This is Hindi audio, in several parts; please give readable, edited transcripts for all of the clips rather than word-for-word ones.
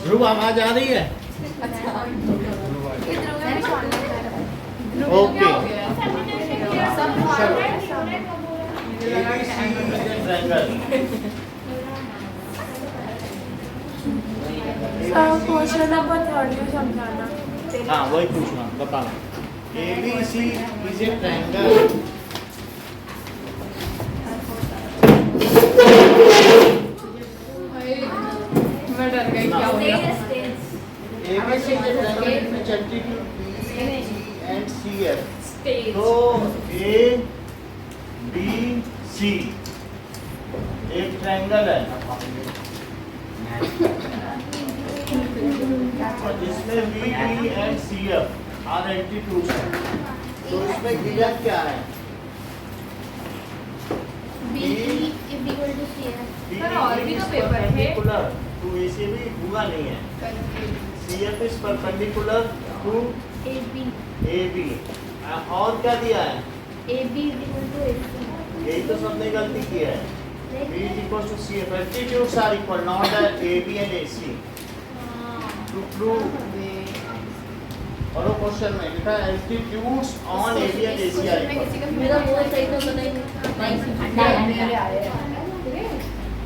ध्रुव आवाज आ रही है? ओके क्वेश्चन नंबर 30 समझाना। हाँ वही पूछना, बताना। ABC is a triangle. मैं डर गई क्या हो गया। ABC is a triangle which altitude BC and CF. तो A B C एक ट्रायंगल है और जिसमें B D and CF are altitude है। तो इसमें गिवन क्या है? सर और भी तो पेपर है। टू AC भी हुआ नहीं है। CF is perpendicular to AB। और क्या दिया है? यही तो सबने गलती की है। B is equal to CF. Altitudes are equal, not that AB and AC. To prove और क्वेश्चन में लिखा है altitudes on AB and AC are equal. मेरा वो सही तो नहीं मेरे आए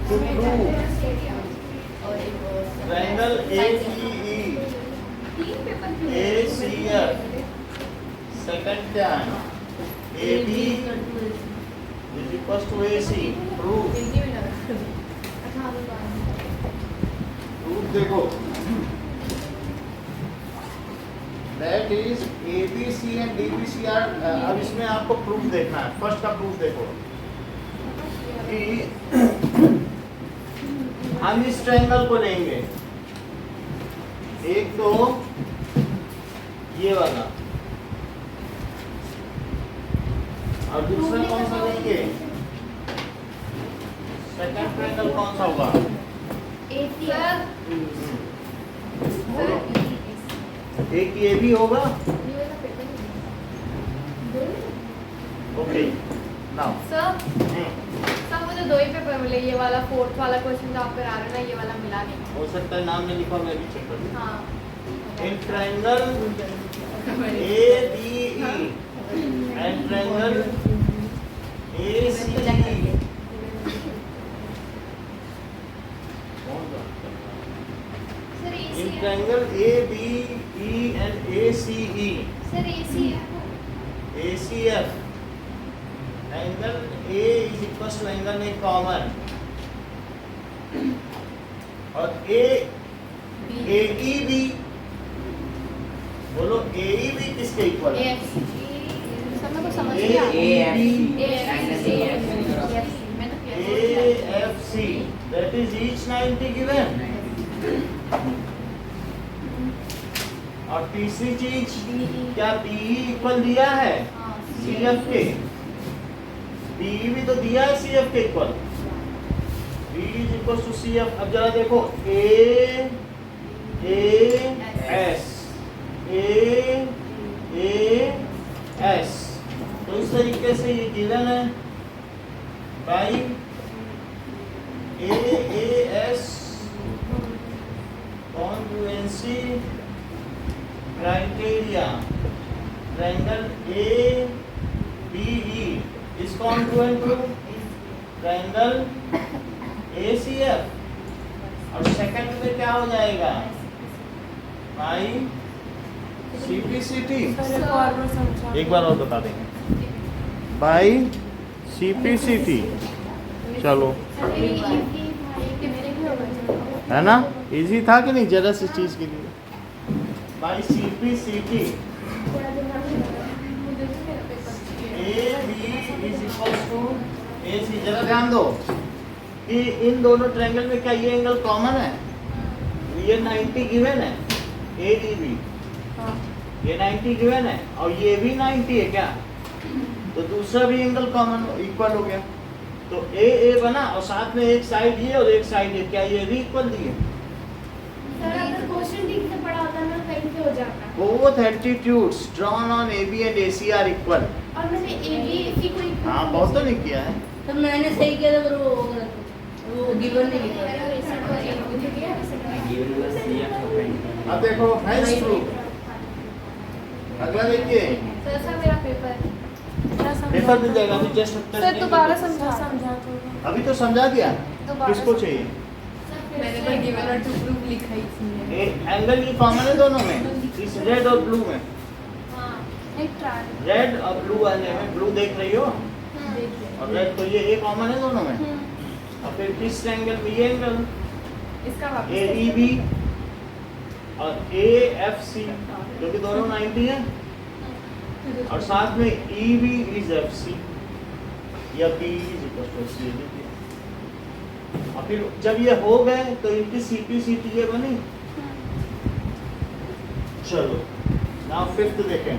To prove triangle ACE ACF second क्या है? AB is equal to AC. Prove देखो that is ABC and DBC are अब इसमें आपको प्रूफ देखना है। फर्स्ट का प्रूफ देखो कि हम इस ट्रायंगल को लेंगे, एक तो ये वाला और दूसरा कौन सा लेंगे? सेकंड ट्रायंगल कौन सा होगा? एक ये भी होगा। ओके नाउ सर मुझे दो ही पेपर मिले, ये वाला फोर्थ वाला क्वेश्चन जो आप करा रहे हो ना, ये वाला मिला नहीं। हो सकता है नाम नहीं लिखा, मैं भी चेक कर लूं। हाँ in triangle ADE and triangle ACE in triangle ABE and ACE ACF angle A is equal to angle A common और AEB बोलो AEB किसके इक्वल है? AFC that is each 90 given और तीसरी चीज क्या BE इक्वल दिया है CF के? BE भी तो दिया है CF के equal. B is equal to CF। अब जरा देखो AS तो इस तरीके से ये गिवन है by AAS congruency criteria triangle ABE is congruent to triangle ACF और सेकंड में क्या हो जाएगा भाई? CPCT। एक बार और बता देंगे बाई CPCT। चलो है ना, इजी था कि नहीं जरा सी चीज के लिए? By CPCT AB is equal to AC। जरा ध्यान दो कि इन दोनों ट्रायंगल में क्या ये एंगल कॉमन है? ये 90 गिवन है ADB, ये 90 गिवन है और ये भी 90 है क्या? तो दूसरा भी एंगल कॉमन इक्वल हो गया। तो AA बना और साथ में एक साइड ये और एक साइड ये, क्या ये भी इक्वल दिए? सर अगर क्वेश्चन ठीक से पढ़ा होता ना कहीं से हो जाता। Both altitudes drawn on AB and AC are equal। और मैंने AB AC को हाँ बहुत तो नहीं किया है। तो मैंने सही किया था पर वो गलत वो गिवन नहीं लिखा है। अब देखो हेंस प्रूफ। अगला देखिए, सर सर मेरा पेपर पेपर मिल जाएगा अभी जस्ट सर दोबारा समझा अभी तो समझा दिया। दोबारा किसको चाहिए? मैंने तो गिवन और टू प्रूफ लिखा ही थी। एंगल ये कॉमन है दोनों में, इस रेड और ब्लू में। हाँ एक ट्रायल रेड और ब्लू वाले में, ब्लू देख रही हो और रेड, तो ये कॉमन है दोनों में। और फिर किस एंगल में ये एंगल इसका वापस AEB और AFC, जो कि दोनों 90 है, और साथ में EB is FC या B is equal to C। और फिर जब ये हो गए तो इनकी CP ये बनी। चलो नाउ फिफ्थ देखें।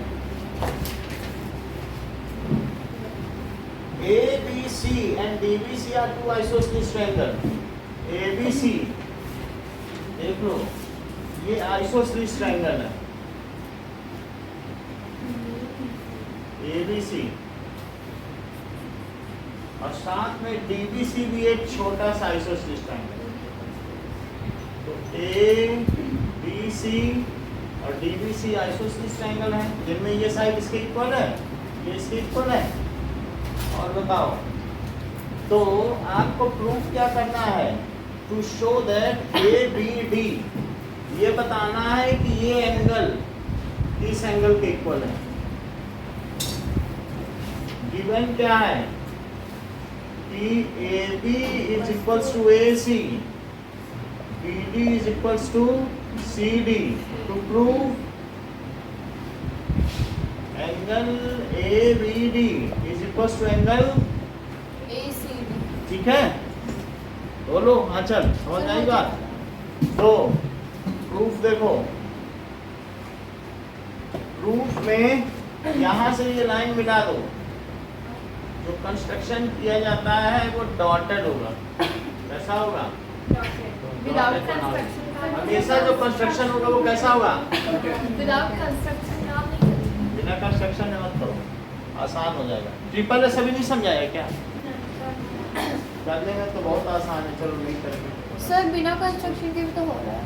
ABC and DBC are two isosceles triangle। ABC देख लो, ये आइसोसेलेस ट्रायंगल है ABC, और साथ में DBC भी एक छोटा सा आइसोसेलेस ट्रायंगल है। तो ABC और DBC आइसोसेलेस ट्रायंगल है जिनमें ये साइड इसके इक्वल है, ये इसके इक्वल है। और बताओ, तो आपको प्रूफ क्या करना है? टू शो दैट ABD, ये बताना है कि ये एंगल इस एंगल के इक्वल है। गिवन क्या है कि AB is equals to AC, BD is equals to CD। to prove angle ABD is equals to angle ACD। ठीक है, बोलो। हाँ चल, समझ आई बात। तो प्रूफ देखो, प्रूफ में यहाँ से ये लाइन मिला दो। जो कंस्ट्रक्शन किया जाता है वो डॉटेड होगा। कैसा होगा? विदाउट कंस्ट्रक्शन हमेशा जो कंस्ट्रक्शन होगा वो कैसा होगा? विदाउट कंस्ट्रक्शन काम नहीं करेंगे। बिना कंस्ट्रक्शन मत करो, आसान हो जाएगा। ट्रिपल एस अभी नहीं समझाया क्या? करने में तो बहुत आसान है, चलो नहीं करेंगे। सर बिना कंस्ट्रक्शन के भी तो हो रहा है।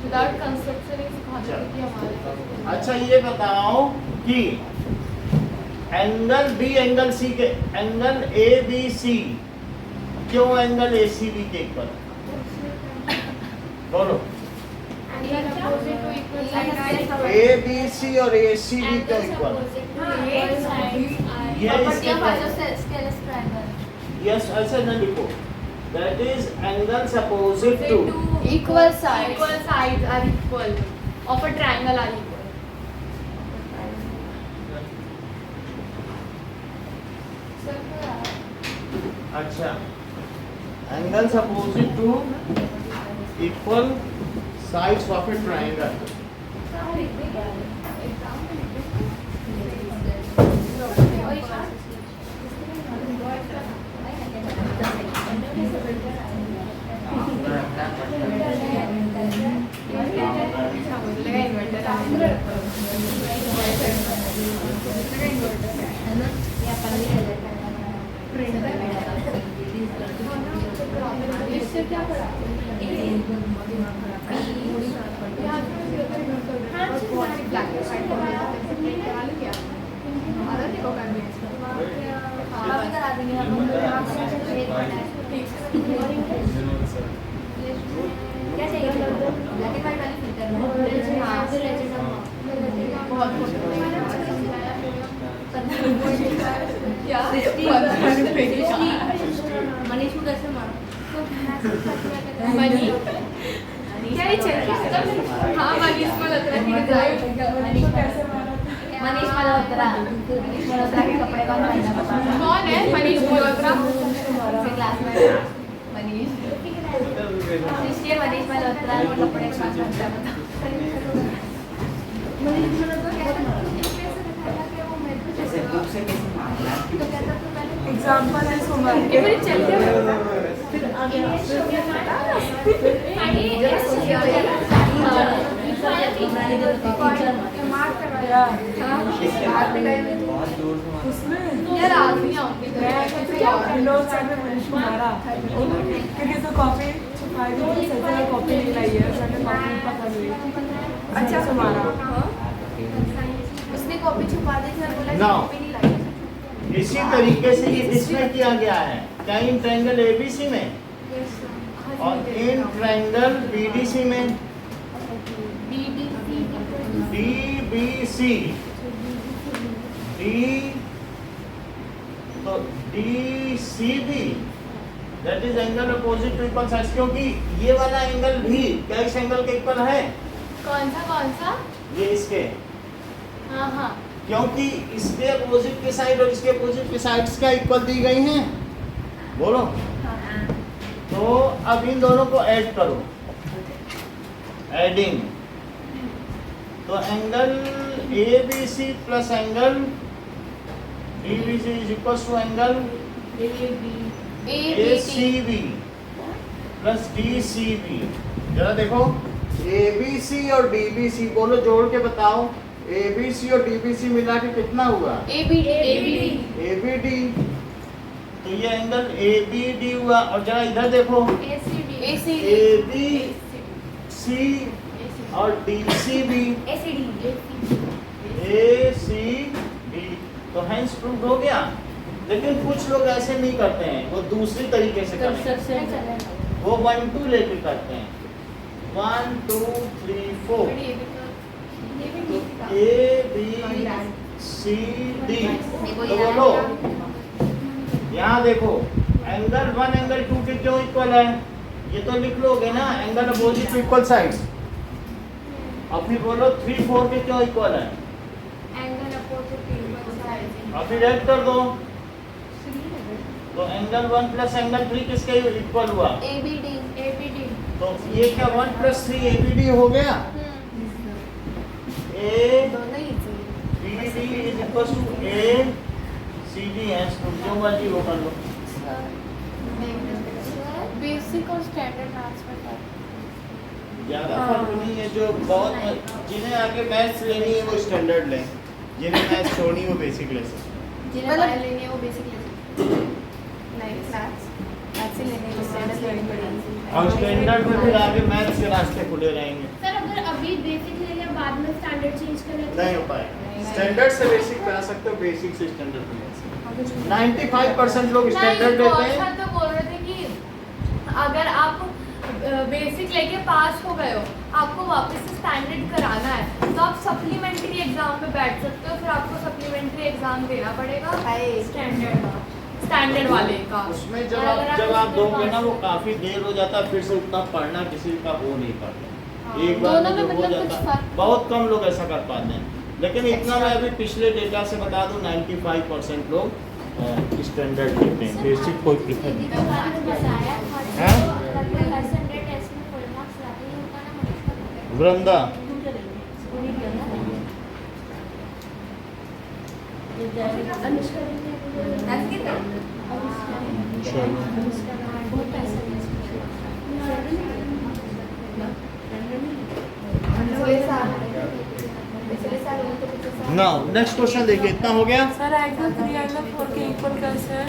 विदाउट कंस्ट्रक्शन एक सिखाते थे कि हमारे। अच्छा ये बताओ कि एंगल B एंगल C के, एंगल ABC क्यों एंगल ACB के इक्वल? बोलो। ABC और ACB क्यों इक्वल? यस, ऐसे न लिखो। That is angles opposite to equal sides are equal of a triangle are equal। अच्छा, angles opposite to equal sides of a triangle। इससे क्या पढ़ा? करा देंगे हम। क्या चाहिए? ब्लैक एंड व्हाइट वाली फिल्टर। हाँ, बहुत क्या मनीष को कैसे मारो? मनी क्या ये चल? हाँ मनीष मल्होत्रा की मनीष मल्होत्रा के कपड़े कौन पहना बता? कौन है मनीष मल्होत्रा? क्लास में मनीष मल्होत्रा के कपड़े कौन पहनता बता? मनीष मल्होत्रा एग्जाम्पल है सोमवार के फिर चलते फिर आगे यार आदमी आऊंगी अच्छा उसने कॉपी छुपा दी थी और बोला कि No. कॉपी नहीं लाई। इसी तरीके से ये इसमें किया गया है, क्या इन ट्रायंगल एबीसी में और इन ट्रायंगल बीडीसी में, डीबीसी, डी तो DCB, that is angle opposite to equal sides, क्योंकि ये वाला एंगल भी क्या इस एंगल के इक्वल है? कौन सा ये इसके, हाँ हाँ क्योंकि इसके अपोजिट के साइड और इसके अपोजिट के साइड्स का इक्वल दी गई हैं। बोलो, तो अब इन दोनों को ऐड करो, एडिंग, तो angle ABC plus angle DBC is equal to angle ACB plus DCB। जरा देखो, ABC और DBC बोलो, जोड़ के बताओ, ABC और DBC मिला के कितना हुआ? ABD। तो ये एंगल ABD हुआ। और जरा इधर देखो, ABC और DCB, ACD, तो हैंस प्रूव हो गया। लेकिन कुछ लोग ऐसे नहीं करते हैं, वो दूसरी तरीके से करते हैं, वो 1 2 लेके करते हैं, 1 2 3 4, ABCD। तो बोलो, यहाँ देखो, एंगल 1 एंगल 2 के क्यों इक्वल है? ये तो लिख लोगे ना, angle opposite to equal sides. अब फिर बोलो 3 4 के क्यों इक्वल है? अब फिर ऐड कर दो, तो एंगल 1 प्लस एंगल 3 किसके इक्वल हुआ? ABD। तो ये क्या 1 प्लस 3 ABD हो गया? दोनों ही सही। ABD is equal to ACD है, जो मर्जी वो कर लो। बेसिक और स्टैंडर्ड मैथ्स में फर्क। ज़्यादा फर्क नहीं है, जो बहुत जिन्हें आगे मैथ्स लेनी है वो स्टैंडर्ड लें, जिन्हें मैथ्स छोड़नी है वो बेसिक ले सकते हैं। जिन्हें बायो लेनी है वो बेसिक ले सकते हैं। नहीं मैथ्स ही लेने को स्टैंडर्ड लेनी पड़ेगी। और स्टैंडर्ड में फिर आगे मैथ्स के रास्ते खुले रहेंगे। सर अगर अभी बेसिक ले लिया बाद में स्टैंडर्ड चेंज करें तो नहीं हो पाएगा। स्टैंडर्ड से बेसिक पे आ सकते हो, बेसिक से स्टैंडर्ड पे आ सकते हो। 95% लोग स्टैंडर्ड लेते हैं। नहीं, तो बोल रहे थे कि अगर आप बेसिक लेके पास हो गए हो, आपको वापस से स्टैंडर्ड कराना है, तो आप सप्लीमेंट्री एग्जाम में बैठ सकते हो, फिर आपको सप्लीमेंट्री एग्जाम देना पड़ेगा स्टैंडर्ड वाले का। उसमें जब आप दोगे ना, वो काफी देर हो जाता है, फिर से उतना पढ़ना किसी का हो नहीं पाता। एक बार दोनों में में जो हो मतलब कुछ जाता है, फर्क? बहुत कम लोग ऐसा कर पाते हैं। लेकिन इतना मैं अभी पिछले डेटा से बता दूं, 95% लोग स्टैंडर्ड लेते हैं, बेसिक कोई प्रीफर नहीं करता। वृंदा ना, नेक्स्ट क्वेश्चन देखिए, इतना हो गया। सर एंगल 3 एंगल 4 के इक्वल कैसे है?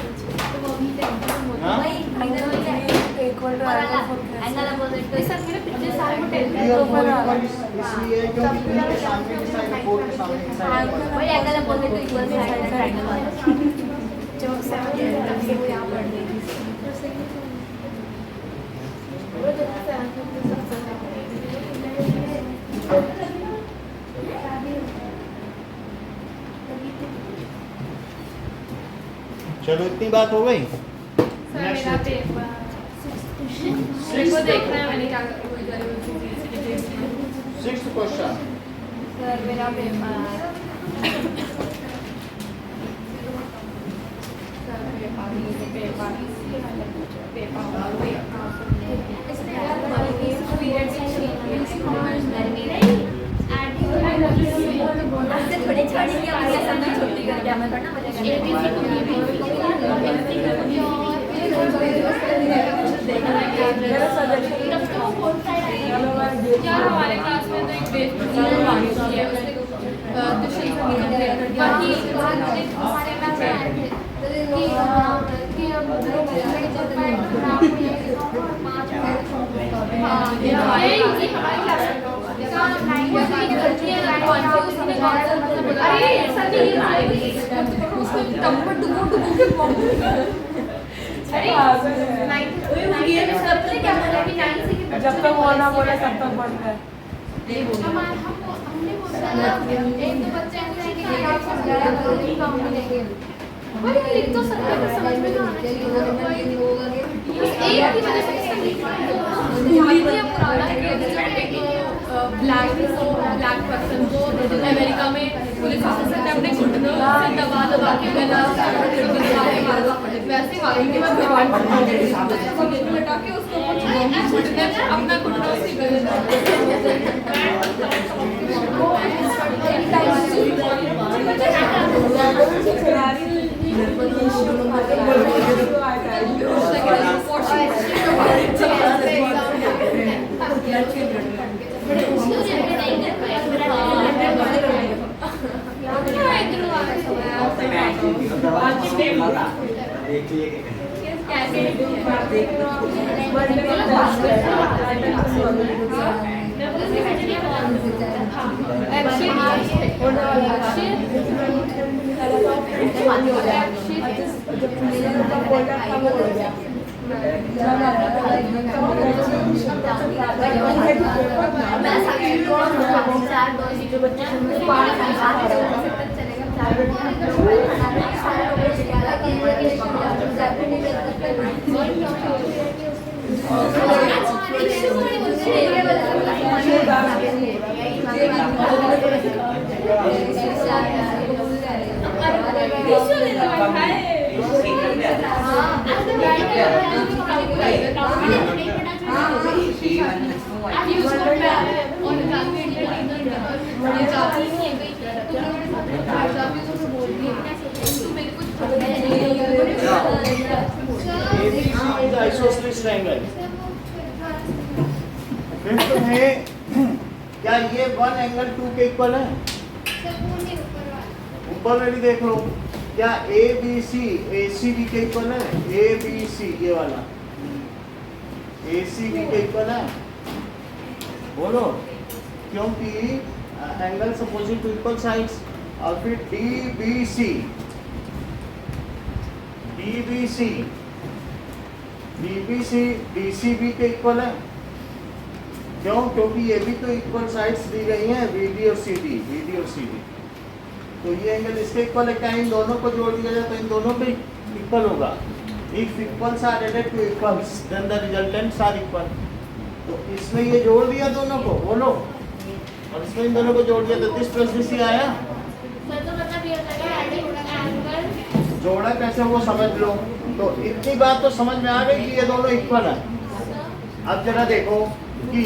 हाँ? एंगल 3 इक्वल टू एंगल 4 कैसे? सर मेरे पिछले साल में 10 3 और 4 इक्वल इसलिए है क्योंकि 3 के सामने की साइड 4 के सामने की साइड। वही angle opposite to equal side का एंगल वाला। जो 7 तक से वो यहाँ पढ़ लेगी। चलो इतनी बात हो गई। सर मेरा पेपर 6 देखना है, मैंने क्या सिक्स्थ क्वेश्चन, सर मेरा पेपर थोड़ी छोटी की अपनी समझ छोटी करके हमें करना क्या हमारे क्लास में तो जब तक वो ना बोले तब तक बढ़ता है। हमने बोला एक दो बच्चे ऐसे हैं कि आप समझाया करो काम मिलेंगे पर ये लिख तो सकते हैं समझ में ना आना चाहिए एक की वजह से ब्लैक पर्सन को अमेरिका में पुलिस ऑफिसर ने अपने घुटनों से दबा दबा के गला वैसे वाकई के बाद हटा के उसको घुटने अपना घुटना उसकी गले आइसोसेलेस ट्रायंगल फिर है क्या ये 1 एंगल 2 के इक्वल है? ऊपर में भी देख लो क्या A B C A C B के इक्वल है? ए बी सी ये वाला ए सी बी के इक्वल है बोलो क्योंकि angle opposite to equal sides और फिर D B C D C B के इक्वल है क्यों? क्योंकि ये भी तो इक्वल साइड्स दी गई हैं बीडी और सीडी तो ये एंगल इसके इक्वल है क्या? इन दोनों को जोड़ दिया जाए तो इन दोनों पे इक्वल होगा। If equals are added to equals then the resultants are equal. तो इसमें ये जोड़ दिया दोनों को बोलो और इसमें इन दोनों को जोड़ दिया तो दिस प्लस दिस ही आया। जोड़ा कैसे वो समझ लो। तो इतनी बात तो समझ में आ गई कि ये दोनों इक्वल है। अब जरा देखो कि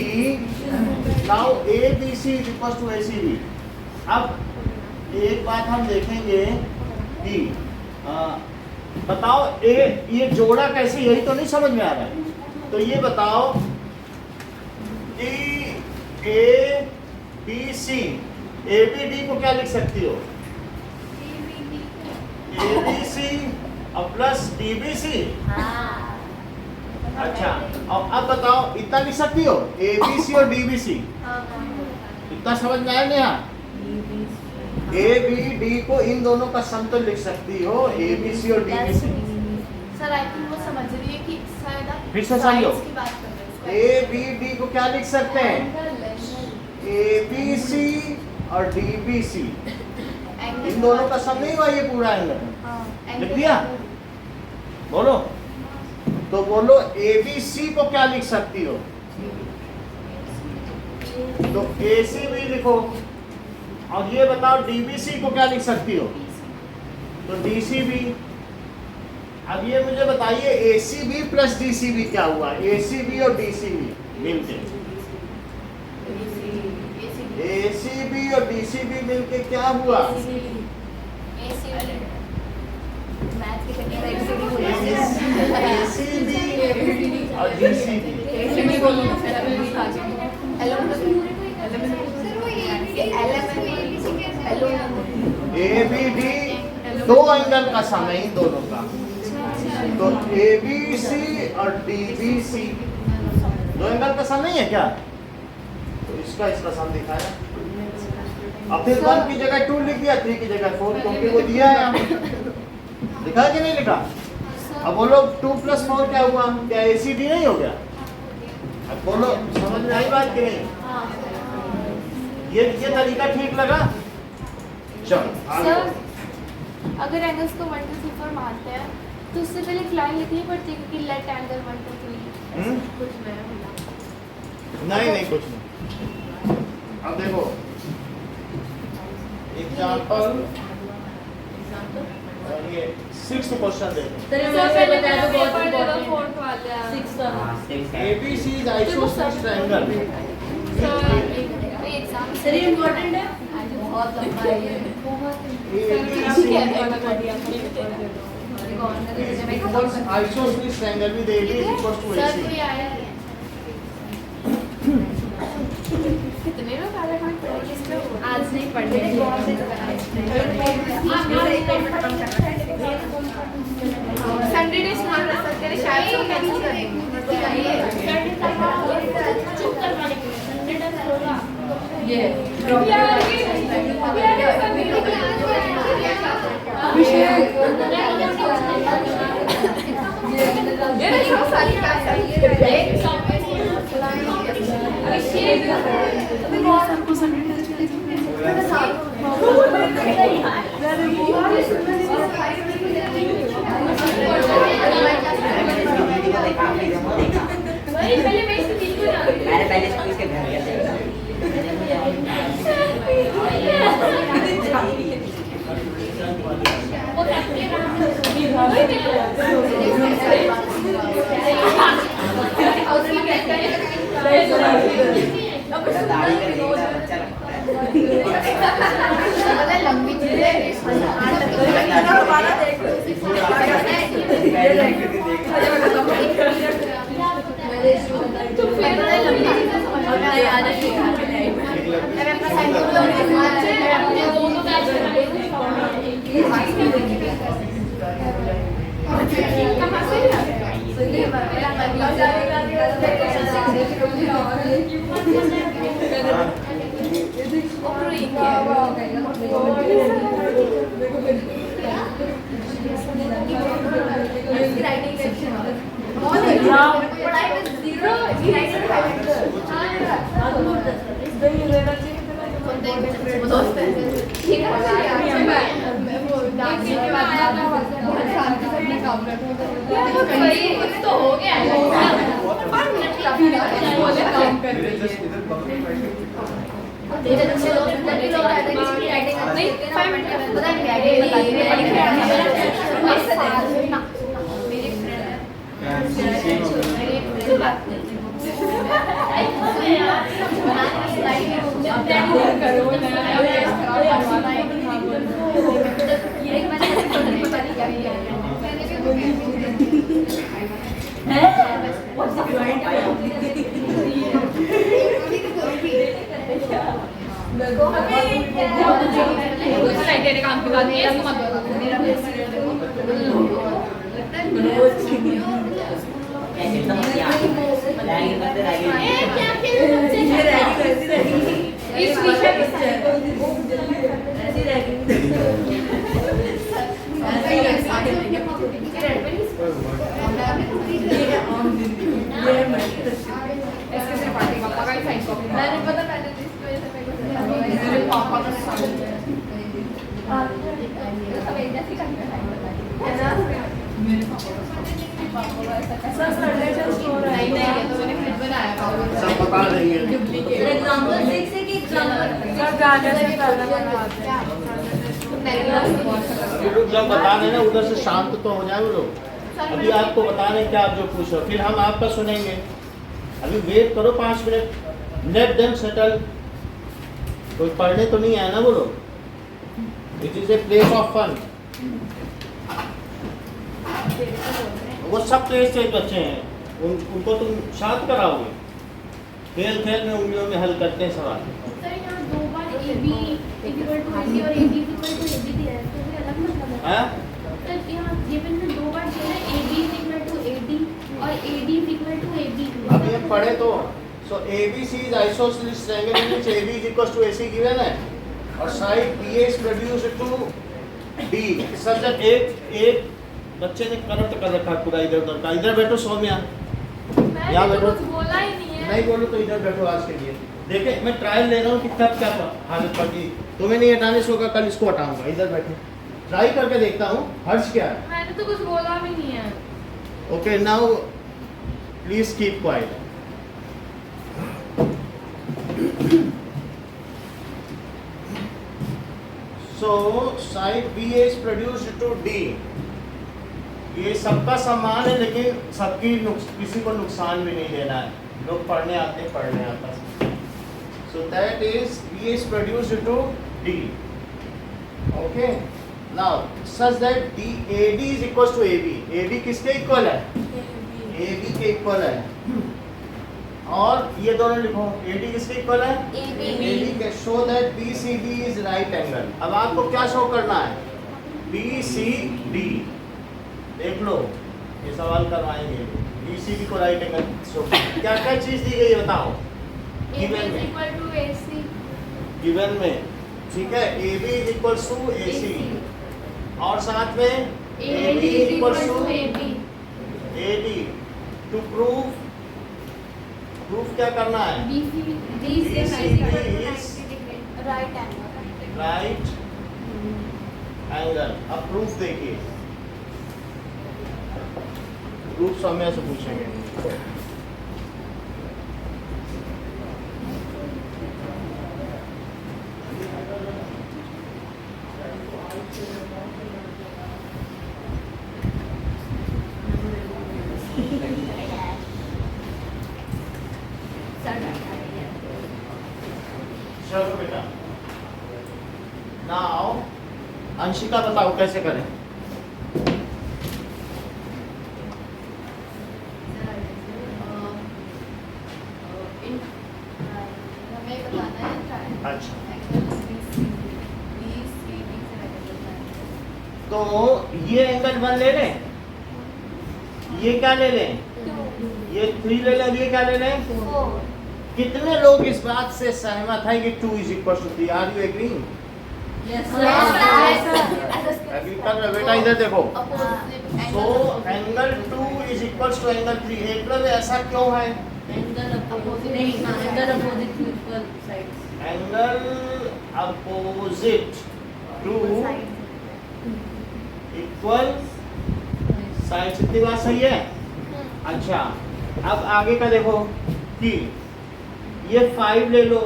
now A B C is equal to A C B. अब एक बात हम देखेंगे कि बताओ ये जोड़ा कैसे, यही तो नहीं समझ में आ रहा है। तो ये बताओ कि A B C A B D को क्या लिख सकती हो? ए बी सी और प्लस डी बी सी। अच्छा और अब बताओ इतना लिख सकती हो ए बी सी और डी बी सी। इतना समझ में आया नहीं? ए बी डी को इन दोनों का समतुल्य लिख सकती हो ए बी सी और D B C. Sir I think वो समझ रही है कि शायद आप फिर से समझो की बात कर रहे हो। ए बी डी को क्या लिख सकते हैं? ए बी सी और डी बी सी। इन दोनों का सम नहीं हुआ ये पूरा एंगल लिख दिया? बोलो तो बोलो ए बी सी को क्या लिख सकती हो? तो ए सी भी लिखो और ये बताओ डी बी सी को क्या लिख सकती हो? तो डी सी भी। अब ये मुझे बताइए A C B plus D C B क्या हुआ? ए सी बी और डी सी बी मिलके ए सी बी और डी सी बी मिलके क्या हुआ? ए सी बी और डी सी बी। दो एंगल का सम है इन दोनों का। तो ABC और DBC दो एंगल का सम नहीं है क्या? तो इसका सम दिखाया। अब फिर 1 की जगह 2 लिख दिया, 3 की जगह 4, क्योंकि वो दिया है हमें। लिखा कि नहीं लिखा? अब बोलो 2 + 4 क्या हुआ? क्या ACD नहीं हो गया? अब बोलो समझ में आई बात कि नहीं? ये तरीका ठीक लगा? चलो आगे। सर अगर एंगल्स को 1 2 3 4 मानते हैं तो उससे पहले एक लाइन लिखनी पड़ती है कि लेट एंगल 1 2 3 कुछ नया होला। नहीं कुछ नहीं। अब देखो एग्जांपल, ये 6th क्वेश्चन देखो। सर पहले मेरा पेपर दे दो, 4th वाले हैं। ABC is isosceles triangle। Sir exam sir ये इम्पोर्टेंट है। बहुत लंबा है ये Isosceles triangle with AD is equals to sir AC। कोई आया है? कितने लोग आ रहे हैं? आज नहीं पढ़ने संडे डे स्मार्ट रख सकते हैं शायद तो कैंसिल कर पहले मैं इसको ठीक हो जाऊंगी। मैंने पहले इसको इसके घर गया था। दाढ़ी में देखना अच्छा लगता है। लंबी चीजें तो फिर दोनों बैच कहाँ से कुछ तो हो गया है। 5 मिनट काम कर रही है। नहीं 5 मिनट पता नहीं तेरे काम की बात नहीं है इसको मत इस विषय के मैंने पता पहले मेरे पापा का सब बता देंगे। एग्जांपल 6 है कि एग्जांपल गाना से पहले बनाते हैं। अभी लोग जब बता रहे ना उधर से शांत तो हो जाए वो लोग। अभी आपको बता रहे हैं कि आप जो पूछो फिर हम आपका सुनेंगे। अभी वेट करो 5 मिनट। Let them settle. कोई पढ़ने तो नहीं आया ना वो लोग। It is a place of fun. वो सब प्लेस से बच्चे हैं, उनको तुम शांत कराओगे। खेल खेल में उंगलियों में हल करते हैं सवाल। सर यहाँ 2 बार AB equal to AC और AB equal to AB दिया है तो ये अलग मतलब है। हाँ तो यहाँ ये मैंने दो बार दिया है AB equal to AD और AD equal to AB। अब ये पढ़े तो सो ABC is isosceles triangle in which AB is equals to AC given है और side BA is produced to D such that एक बच्चे ने करंट कर रखा है पूरा इधर उधर का। इधर बैठो सौम्या, यहाँ मैंने तो बैठो। कुछ बोला ही नहीं है। नहीं बोलो तो इधर बैठो आज के लिए। देखे मैं ट्रायल ले रहा हूँ कि कब क्या हालत पड़ती। तुम्हें नहीं हटाने से होगा, कल इसको हटाऊंगा। इधर बैठो, ट्राई करके देखता हूँ हर्ष क्या है। मैंने तो कुछ बोला भी नहीं है। Okay now please keep quiet. So side BA is produced to D. ये सबका समान है लेकिन सबकी किसी को नुकसान भी नहीं देना है। लोग पढ़ने आते हैं। So that is BA is produced to D. Okay. Now such that AD is equals to AB. AD किसके इक्वल है? AB के इक्वल है। और ये दोनों लिखो, AD किसके इक्वल है? AB के। Show that BCD is right angle. अब आपको क्या शो करना है? BCD देख लो, ये सवाल करवाएंगे। BCD को राइट एंगल शो क्या क्या चीज दी गई है बताओ। AB equal to AC। Given में ठीक है, AB is equals to AC और साथ में AD is equal to AB। AD to prove क्या करना है? BCD is right angle। Right angle. अब प्रूफ देखिए, प्रूफ सौम्या से पूछेंगे। चलो बेटा, नाउ अंशिका बताओ कैसे करें। हमें बताना है अच्छा BCD तो ये एंगल 1 ले लें, ये क्या ले लें? ये 3 ले लें, ये क्या ले लें? कितने लोग इस बात से सहमत है कि 2 is equal to 3? Are you agreeing? Agree कर रहे बेटा? इधर देखो, so angle 2 is equal to angle 3। मतलब ऐसा क्यों है? Angle opposite to equal side. इतनी बात सही है? अच्छा अब आगे का देखो कि ये 5 ले लो,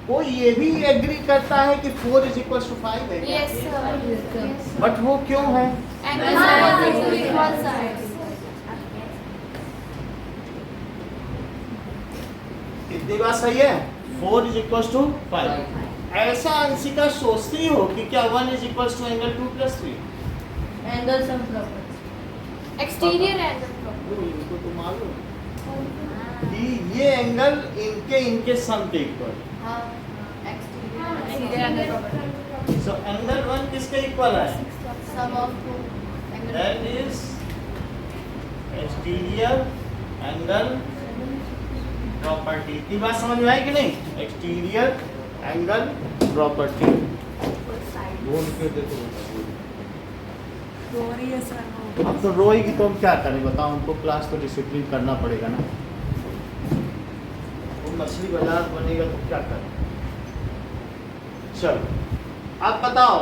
वो ये भी एग्री करता है कि 4 इज इक्वल टू 5 है क्या? Yes sir। बट वो क्यों है? इतनी बात सही है? 4 इज इक्वल टू 5। ऐसा अंशिका सोचती हो कि क्या 1 is equal to angle 2 plus 3? Angle sum property. Exterior angle. इनको तो मालूम कि ये एंगल इनके सम के इक्वल। सो एंगल 1 किसके इक्वल है? That is exterior angle property. इतनी बात समझ में आई कि नहीं? Exterior angle property. ढूंढ के देखो, अब तो रोएगी तो हम क्या करें बताओ? हमको क्लास को डिसिप्लिन करना पड़ेगा ना। वो मछली बाजार बनेगा तो क्या करें? चलो अब बताओ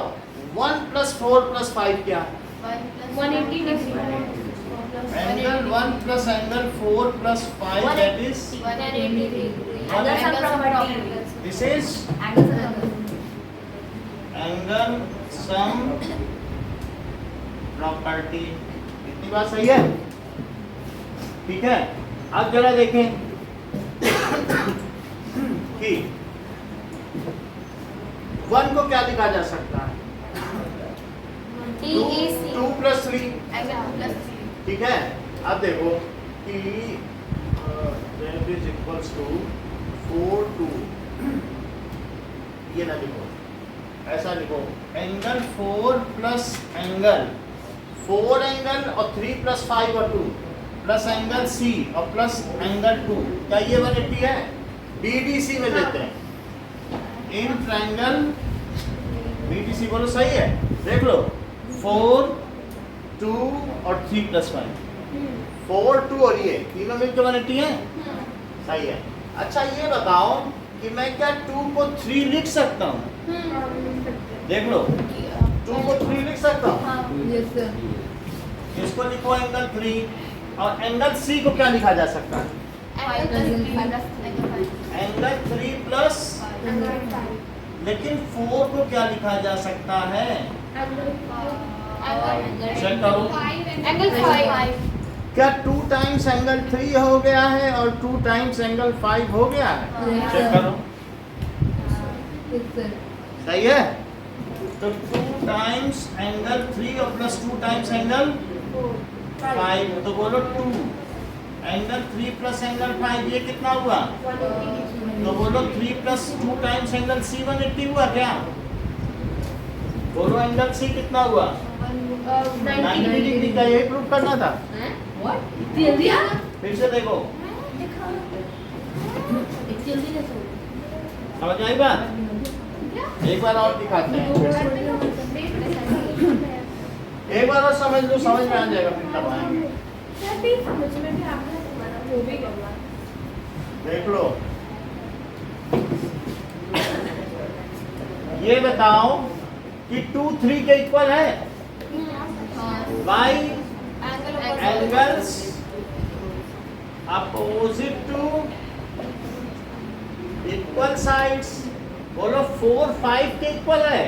1 + 4 + 5 क्या? 180 degree. Angle 1 + angle 4 + 5 that is 180 degree. This is angle sum property. इतनी बात सही है? ठीक है। अब जरा देखें कि 1 को क्या लिखा जा सकता है? 2 + 3। ठीक है। अब देखो कि that is equals to 4 2 ये ना लिखो, ऐसा लिखो एंगल 4 प्लस एंगल 4 एंगल और 3 प्लस 5 और 2 प्लस एंगल सी और प्लस एंगल 2, क्या ये 180 है? बीडीसी में लेते हैं इन ट्रायंगल बीडीसी, बोलो सही है? देख लो 4 2 और 3 प्लस 5, 4 2 और ये तीनों मिलकर 180 है, सही है। अच्छा ये बताओ कि मैं क्या 2 को 3 लिख सकता हूँ? देख लो 2 को 3 लिख सकता हूँ, यस सर। इसको लिखो एंगल 3 और एंगल सी को क्या लिखा जा सकता है? एंगल 3 प्लस, लेकिन 4 को क्या लिखा जा सकता है? चेक करो, एंगल 5 क्या 2 टाइम्स एंगल 3 हो गया है और 2 टाइम्स एंगल 5 हो गया है? Yes, check sir. करो, यस सर। सही है। तो 2 टाइम्स एंगल 3 और प्लस 2 टाइम्स एंगल 5, तो बोलो 2 एंगल 3 प्लस एंगल 5, ये कितना हुआ? तो बोलो 3 प्लस 2 टाइम्स एंगल सी 180 हुआ क्या? बोलो एंगल सी कितना हुआ? 90 डिग्री का, यही प्रूव करना था। फिर से देखो, समझ आई बात? एक बार और दिखाते हैं, एक बार और समझ लो, समझ में आ जाएगा, फिर तब आएंगे। देख लो, ये बताओ कि 2 3 के इक्वल है? By angles opposite to equal sides, बोलो 4 5 के इक्वल है?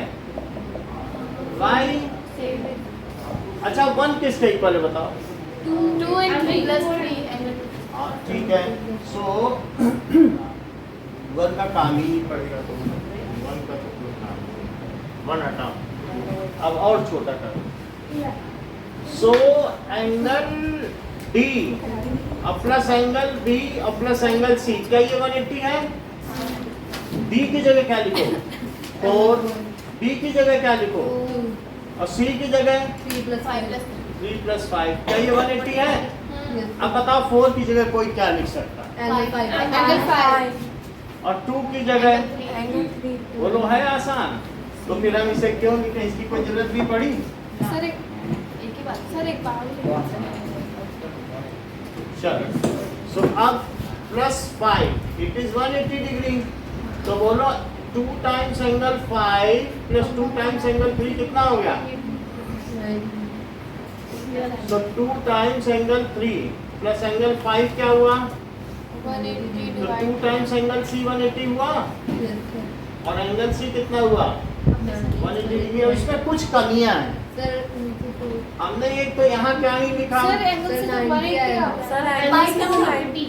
बाई, अच्छा 1 किसके इक्वल है बताओ? 2 and 3 plus 3 हाँ ठीक है, सो 1 का काम ही नहीं पड़ेगा, तो 1 का तो कोई काम नहीं, 1 हटाओ, अब और छोटा करो। सो एंगल डी और प्लस एंगल बी और प्लस एंगल सी, क्या ये 180 है? डी की जगह क्या लिखो? 4, बी की जगह क्या लिखो? और सी की जगह 3 प्लस 5 3 प्लस 5, क्या ये 180 है? अब बताओ 4 की जगह कोई क्या लिख सकता है? एंगल 5 और 2 की जगह एंगल 3 बोलो, है आसान? तो फिर हम इसे क्यों लिखें, इसकी कोई जरूरत भी पड़ी? सर एक ही बात, सर एक बात, चलो, सो अब प्लस 5 इट इज 180 डिग्री, तो बोलो 2 times angle 5 plus 2 times angle 3 कितना हो गया? तो 2 टाइम्स एंगल 3 प्लस एंगल 5 क्या हुआ? 180 तो 2 डिवाइड टाइम्स एंगल सी 180 हुआ और एंगल सी कितना हुआ? 180 डिग्री। और इसमें कुछ कमियां हैं, हमने एक तो यहाँ क्या नहीं लिखा? सर एंगल से तो 180 सर एंगल से तो 180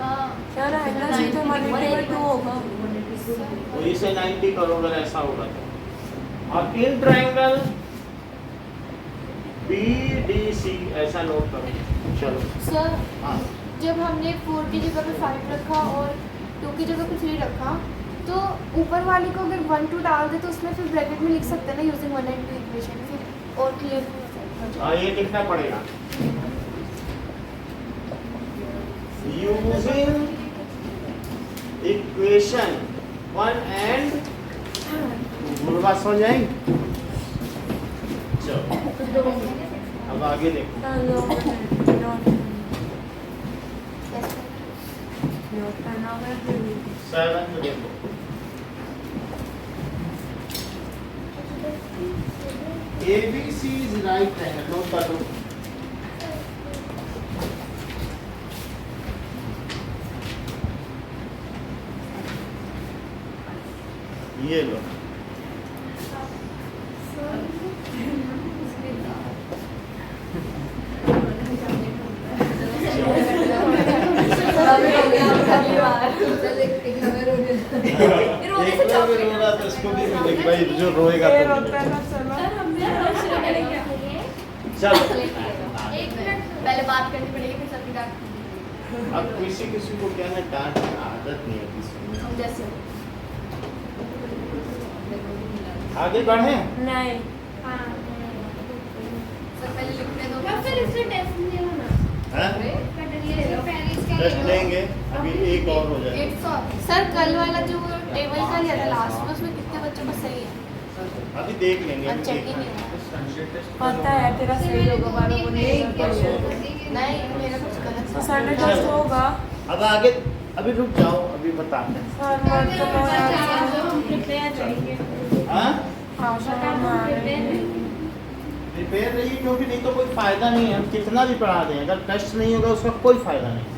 हाँ सर एंगल से तो 182 होगा। तो इसे 90 करो अगर ऐसा होगा तो। और इन ट्रायंगल BDC ऐसा नोट करो। चलो सर हाँ, जब हमने 4 की जगह पे 5 रखा और 2 की जगह पे 3 रखा, तो ऊपर वाली को अगर 1 2 डाल दे तो उसमें फिर ब्रैकेट में लिख सकते हैं ना यूजिंग 1 and 2 इक्वेशन, फिर और क्लियर हो सकता है। ये लिखना पड़ेगा यूजिंग इक्वेशन 1 and 2। बात समझ आई? चलो अब आगे देखो। सेवन में देखो, ABC is right triangle, note कर दो। ये लो, इसको भी मिलेगी भाई, जो रोएगा ये तो रोता है ना, चलो चलो। एक मिनट पहले बात करनी पड़ेगी, फिर सबकी डांट। अब किसी किसी को क्या है, डांट की आदत नहीं है किसी को। जैसे आगे बढ़े। नहीं सर पहले लिखने दो। या फिर इससे टेस्ट नहीं होना हैं? टेस्ट लेंगे, अभी एक और हो जाएगा। 100 सर कल वाला जो टेबल का लिया था लास्ट में उसमें कितने बच्चों का सही है? अभी देख लेंगे, अब अभी चेक देख ही नहीं लेंगे। हुआ। पता है तेरा सही होगा बारह को नहीं नहीं मेरा कुछ गलत तो था। संडे टेस्ट होगा। अब आगे, अभी रुक जाओ, अभी बताते हैं। सर मत तो हाँ? यार प्रिपेयर रहिए, क्योंकि नहीं तो कोई फायदा नहीं है। हम कितना भी पढ़ा दें, अगर टेस्ट नहीं होगा उसका कोई फायदा नहीं।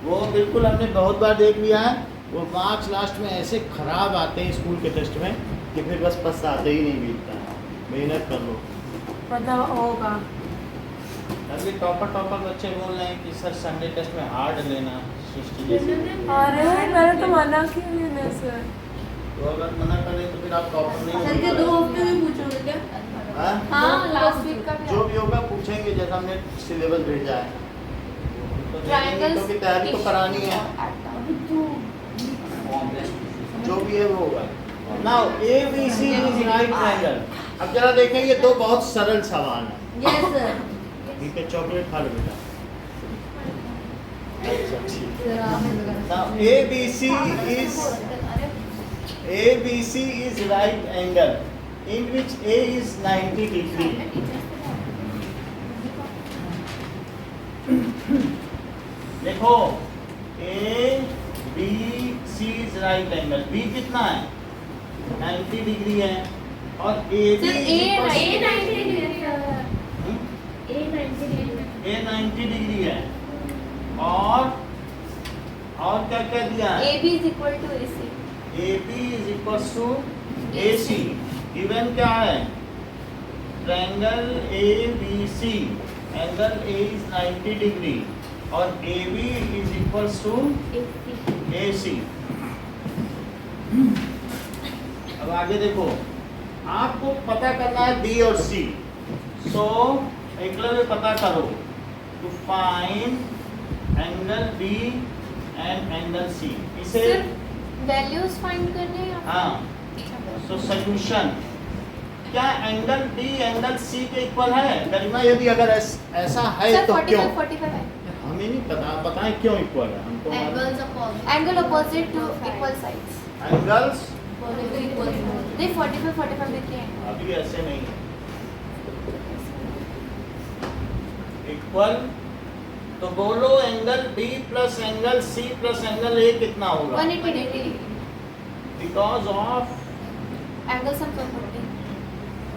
वो बिल्कुल हमने बहुत बार देख लिया है, वो मार्क्स लास्ट में ऐसे खराब आते हैं स्कूल के टेस्ट में कि फिर बस पछताते ही नहीं बीतता है। मेहनत कर लो। पता होगा। अभी टॉपर बच्चे बोल रहे हैं कि सर संडे टेस्ट में हार्ड लेना, सृष्टि जैसे। अरे मैंने तो मना क्यों नहीं सर। तो अगर मना करें तो फिर आप टॉपर नहीं सर के होंगे। 2 हफ्ते में पूछोगे क्या? हाँ? हाँ लास्ट वीक का भी जो भी होगा पूछेंगे, जैसा हमने सिलेबस भेजा है तो देखेंगे, क्योंकि तैयारी तो करानी है। जो भी है वो होगा। Now ABC is right triangle. अब जरा देखें, ये दो बहुत सरल सवाल हैं। Yes sir. ठीक है, चॉकलेट खा लो बेटा। अच्छा ठीक। सर आपने now ABC is right angle in which A is 90 degree. देखो ABC is right angle, B कितना है? 90 डिग्री है और AB सर, A 90 डिग्री है और क्या क्या दिया है? AB is equal to AC। AB is equals to AC। Given क्या है? Triangle ABC, angle A is 90 degree और AB is equals to AC। अब आगे देखो, आपको पता करना है B और C। सो एकलव्य पता करो to find angle B and angle C। इसे वैल्यूज फाइंड करने हैं या हाँ, सो सॉल्यूशन, क्या एंगल B एंगल C के इक्वल है? गरिमा, यदि अगर ऐसा है सर तो 45 क्यों? 45 है। हमें नहीं पता, आप बताएं क्यों इक्वल है हमको। Angles opposite angle opposite to equal sides. Angles नहीं 45 45 लिखे हैं। अभी ऐसे नहीं है इक्वल। तो बोलो angle B plus angle C plus angle A कितना होगा? 180 degree because of angle sum property.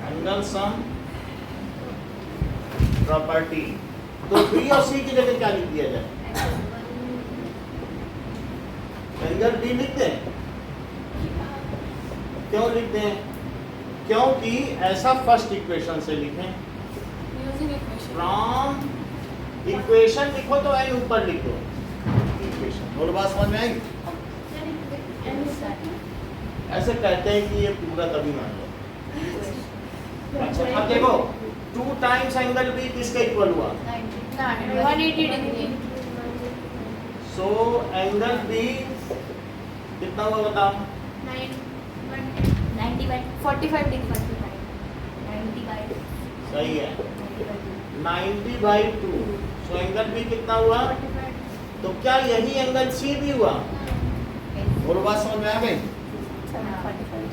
Angle sum property. तो B और C की जगह क्या लिख दिया जाए? एंगल B लिख दें? क्यों लिख दें? क्योंकि ऐसा फर्स्ट इक्वेशन से लिखें। Using equation. फ्रॉम इक्वेशन लिखो तो n ऊपर लिख दो इक्वेशन। और बात समझ में आई? ऐसे कहते हैं कि ये पूरा तभी मान लो। अच्छा, अब देखो 2 टाइम्स एंगल B किसका इक्वल हुआ? 180 डिग्री। सो एंगल B कितना हुआ बताओ? 45 डिग्री। सही है, 90/2। सो एंगल B कितना हुआ? तो क्या यही एंगल C भी हुआ? और बात समझ में आ गई?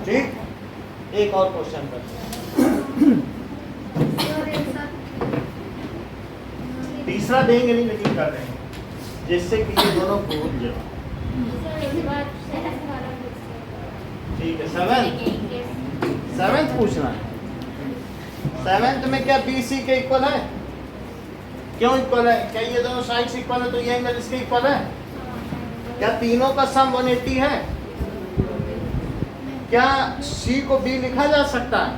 ठीक, एक और क्वेश्चन करते हैं। तीसरा देंगे नहीं, लेकिन कर रहे हैं जिससे कि ये दोनों भूल जाओ। ठीक है, सेवेंथ पूछना है। सेवेंथ में क्या BC के इक्वल है? क्यों इक्वल है? क्या ये दोनों साइड्स इक्वल है तो ये एंगल इसके इक्वल है? क्या तीनों का सम 180 है? क्या C को B लिखा जा सकता है?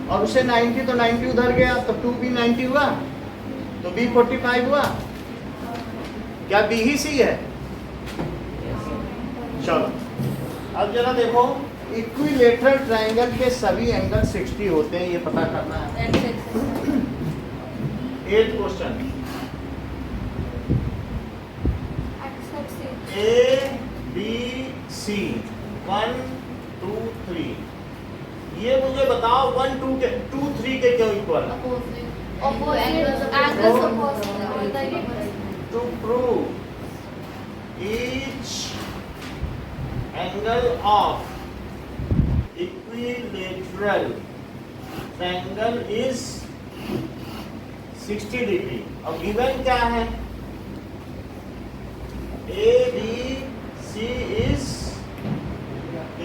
और उसे 90 तो 90 उधर गया तो 2B 90 हुआ, तो B 45 हुआ। क्या B ही C है? चलो अब जरा देखो, इक्विलेटरल ट्रायंगल के सभी एंगल 60 होते हैं, ये पता करना है। 8th question, A B C 1 2 3 ये मुझे बताओ 1 2 के 2 3 के क्यों इक्वल है? To prove each angle of equilateral triangle is 60 degree और given क्या है? ABC is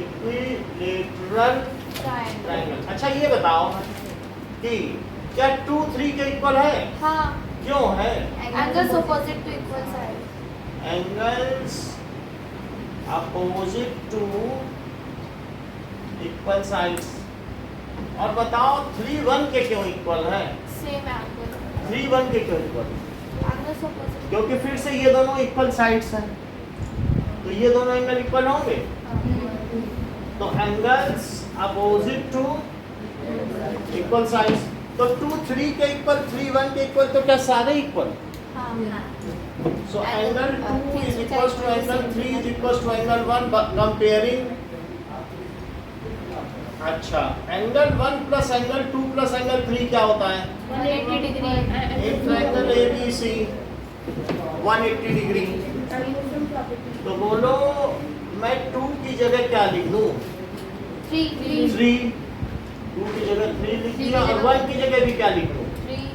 equilateral triangle. अच्छा ये बताओ कि क्या 2 3 के इक्वल है? हाँ क्यों है? Angles opposite to equal side Angles opposite to equal sides. और बताओ 3 1 के क्यों इक्वल है? सेम एंगल 3 1 के क्यों इक्वल? एंगल्स अपोजिट क्योंकि फिर से ये दोनों इक्वल साइड्स हैं, तो ये दोनों एंगल इक्वल होंगे। तो angles opposite to equal sides, तो 2 3 के इक्वल 3 1 के इक्वल, तो क्या सारे इक्वल? हाँ So angle 2 is equals to angle 3 is equals to angle 1 comparing. अच्छा, angle 1 plus angle 2 plus angle 3 क्या होता है? 180 डिग्री एक triangle ABC 180 डिग्री। तो बोलो मैं 2 की जगह क्या लिख दूं? 3 3 2 की जगह 3 लिख दिया और 1 की जगह भी क्या लिख दूं? 3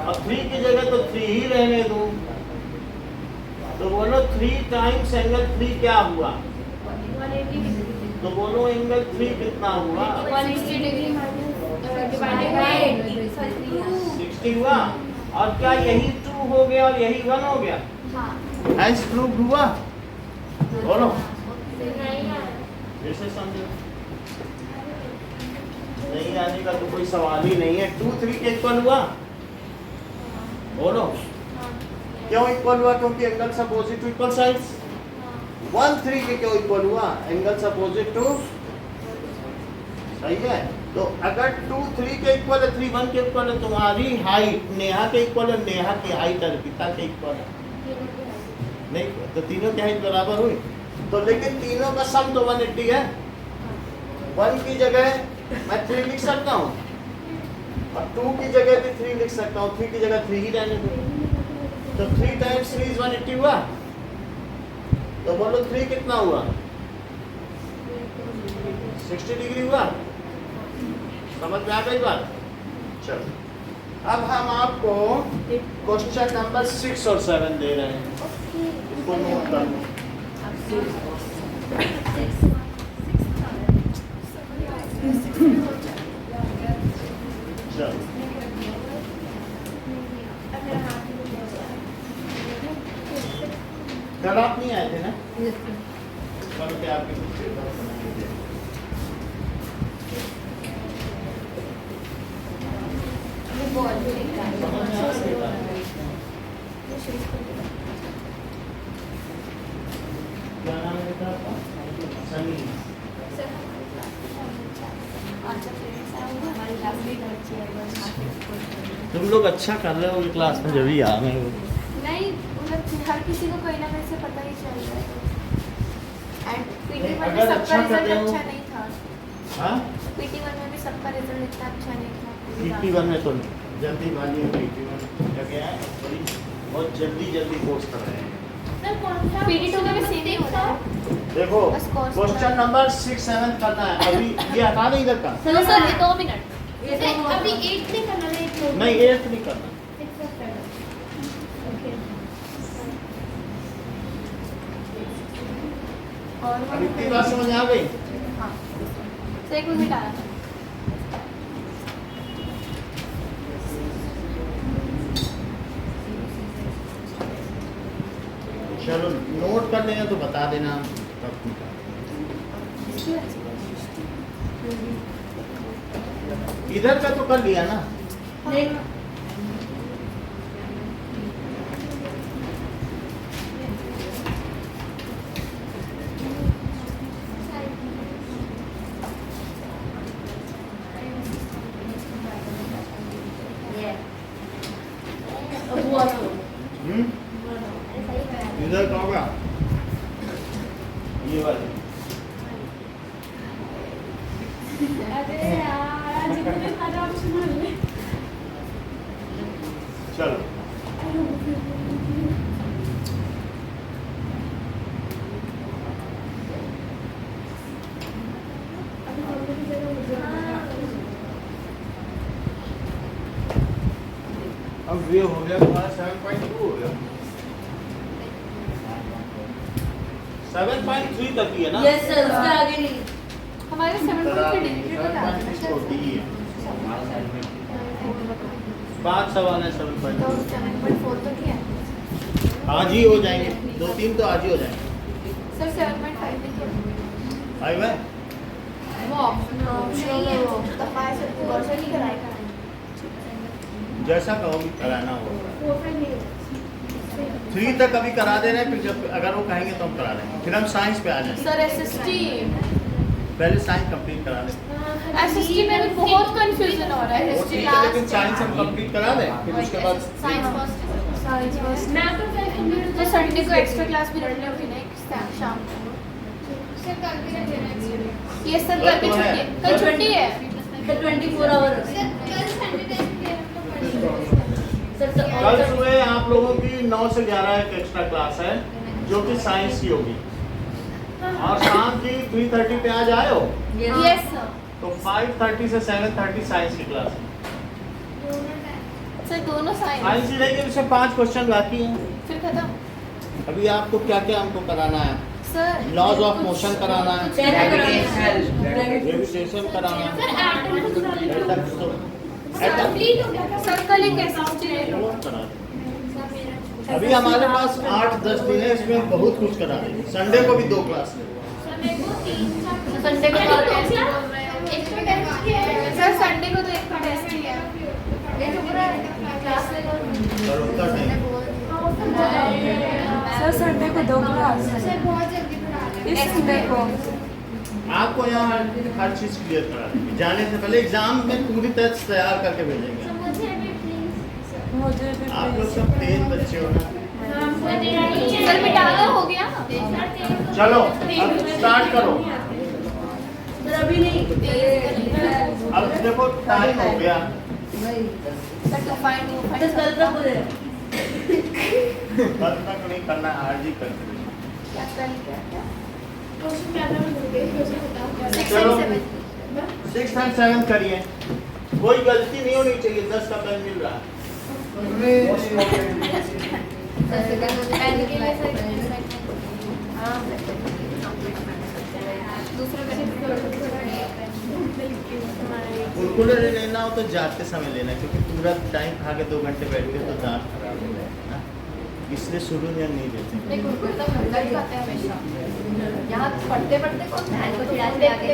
और 3 की जगह तो 3 ही रहने दूं। तो बोलो 3 टाइम्स एंगल 3 क्या हुआ? 180 डिग्री तो बोलो एंगल 3 कितना हुआ? 160 डिग्री डिवाइडेड बाय 60 हुआ। और क्या यही 2 हो गया और यही 1 हो गया? हाँ एज प्रूव्ड हुआ? बोलो नहीं है फिर से समझो। नहीं आने का तो कोई सवाल ही नहीं है। 2 3 के इक्वल हुआ? बोलो क्यों इक्वल हुआ? क्योंकि angles opposite to equal sides. 1 3 के क्यों इक्वल हुआ? एंगल्स अपोजिट टू, सही है। तो अगर 2 3 के इक्वल है, 3 1 के इक्वल है, तुम्हारी हाइट नेहा के इक्वल है, नेहा की हाइट अर्पिता के इक्वल है। नहीं तो तीनों की हाइट बराबर हुई। तो लेकिन तीनों का सम तो 180 है। 1 की जगह मैं 3 लिख सकता हूँ और 2 की जगह भी 3 लिख सकता हूँ। 3 की जगह 3 ही रहने दो। तो 3 टाइम्स 3 is 180 हुआ। तो बोलो 3 कितना हुआ? 60 डिग्री हुआ। समझ में आ गई बात? चलो अब हम आपको क्वेश्चन नंबर 6 और 7 दे रहे हैं, उसको नोट कर लो। चलो कल आप नहीं आए थे ना? कल के आपके कुछ पेपर बनाए थे। समझ में आ गई बात? क्या नाम है बेटा आपका? सनी। तुम लोग अच्छा कर रहे हो क्लास में, जब भी आ रहे हो। नहीं मतलब हर किसी को कोई ना कोई से पता ही चल रहा है। एंड पीटी 1 में अगर सबका अच्छा कर रिजल्ट रहे हो- अच्छा नहीं था। हाँ पीटी 1 में भी सबका रिजल्ट इतना अच्छा नहीं था। PT1 में तो जल्दी वाली है। PT1 क्या क्या है, बड़ी बहुत जल्दी कोर्स कर रहे हैं। पीटी 2 में भी सेम ही हो रहा है। देखो बस course क्वेश्चन नंबर 6 7 करना है। अभी ये हटा दे इधर का। चलो सर 2 मिनट अभी 8 नहीं करना है, 8 नहीं 8 नहीं करना। अभी इतनी बात समझ आ गई? तो 1 मिनट आ रहा था। चलो नोट कर लेना तो बता देना तब निकाल। इधर का तो कर लिया ना? हम्म इधर का होगा ये वाली। चलो अब ये हो गया तुम्हारा 7.2 हो गया 7.3 तक ही है ना? यस सर, उसके आगे नहीं। हमारे 7.3 डिलीटेड बता 7.3 तो डी है। हमारा साइड में 5 सवाल है 7.2। तो 7.4 तो क्या है आज ही हो जाएंगे, 2-3 तो आज ही हो जाएंगे। सर 7.5 लिखिए 5 है? वो ऑप्शनल है वो दफा है सर और से नहीं कराएगा जैसा कहोगी कराना होगा। 3 तक अभी करा दे रहे हैं, फिर जब अगर वो कहेंगे तो हम करा देंगे। फिर हम साइंस पे आ जाएंगे। सर एसएसटी पहले साइंस कंप्लीट करा दें। एसएसटी में भी बहुत कंफ्यूजन हो रहा है वो हिस्ट्री ठीक है, लेकिन साइंस हम कंप्लीट करा दें, फिर उसके बाद साइंस फर्स्ट मैं तो संडे को एक्स्ट्रा क्लास भी रख लोगी ना शाम को सर कल भी रख देना ये सर कल की छुट्टी है कल छुट्टी है सर 24 आवर। सर कल संडे का सर कल सुबह आप लोगों की 9 से 11 एक एक्स्ट्रा क्लास है जो कि साइंस की होगी, और शाम की 3:30 पे आज आए हो यस सर तो 5:30 से 7:30 साइंस की क्लास है। सर दोनों साइंस साइंस ही रहेगी, उससे 5 क्वेश्चन बाकी हैं। फिर खत्म अभी आपको क्या क्या हमको कराना है? सर लॉज ऑफ मोशन कराना है, ग्रेविटेशनल ग्रेविटेशन कराना है, एटम्स तो कंप्लीट हो गया सर कल एक एसएसटी ले लो करा दें। अभी हमारे पास 8-10 दिन है, इसमें बहुत कुछ करा देंगे। संडे को भी 2 क्लास ले। संडे को तो टेस्ट एक्स्ट्रा टेस्ट किया है सर संडे को तो एक का टेस्ट ही है ये तो पूरा क्लास ले लो और उतना टाइम सर संडे को 2 क्लास। सर बहुत जल्दी पढ़ा रहे हैं इस संडे को आपको यहाँ हर चीज क्लियर करा देंगे। जाने से पहले एग्जाम में पूरी तरह से तैयार करके भेजेंगे। मुझे भी प्लीज मुझे भी आप लोग सब तेज बच्चे हो ना। सर मिटा दो हो गया चलो अब स्टार्ट करो। सर अभी नहीं। अब देखो टाइम हो गया। सर टू फाइंड सर कल तक हो जाएगा। कल तक नहीं करना, आज ही कर देंगे। क्या कल क्या क्वेश्चन क्या था मुझे क्वेश्चन बताओ 6 चलो। and 7 6 and 7 करिए। कोई गलती नहीं होनी चाहिए, 10 का पेन मिल रहा है। कुरकुरे लेना हो तो जाते समय लेना, क्योंकि पूरा टाइम खा के 2 घंटे बैठ के तो दांत खराब हो जाएगा, इसलिए शुरू में नहीं लेते। नहीं कुरकुरे तो भरता ही खाते हैं हमेशा यहाँ पढ़ते पढ़ते कौन ध्यान को चिढ़ाते आगे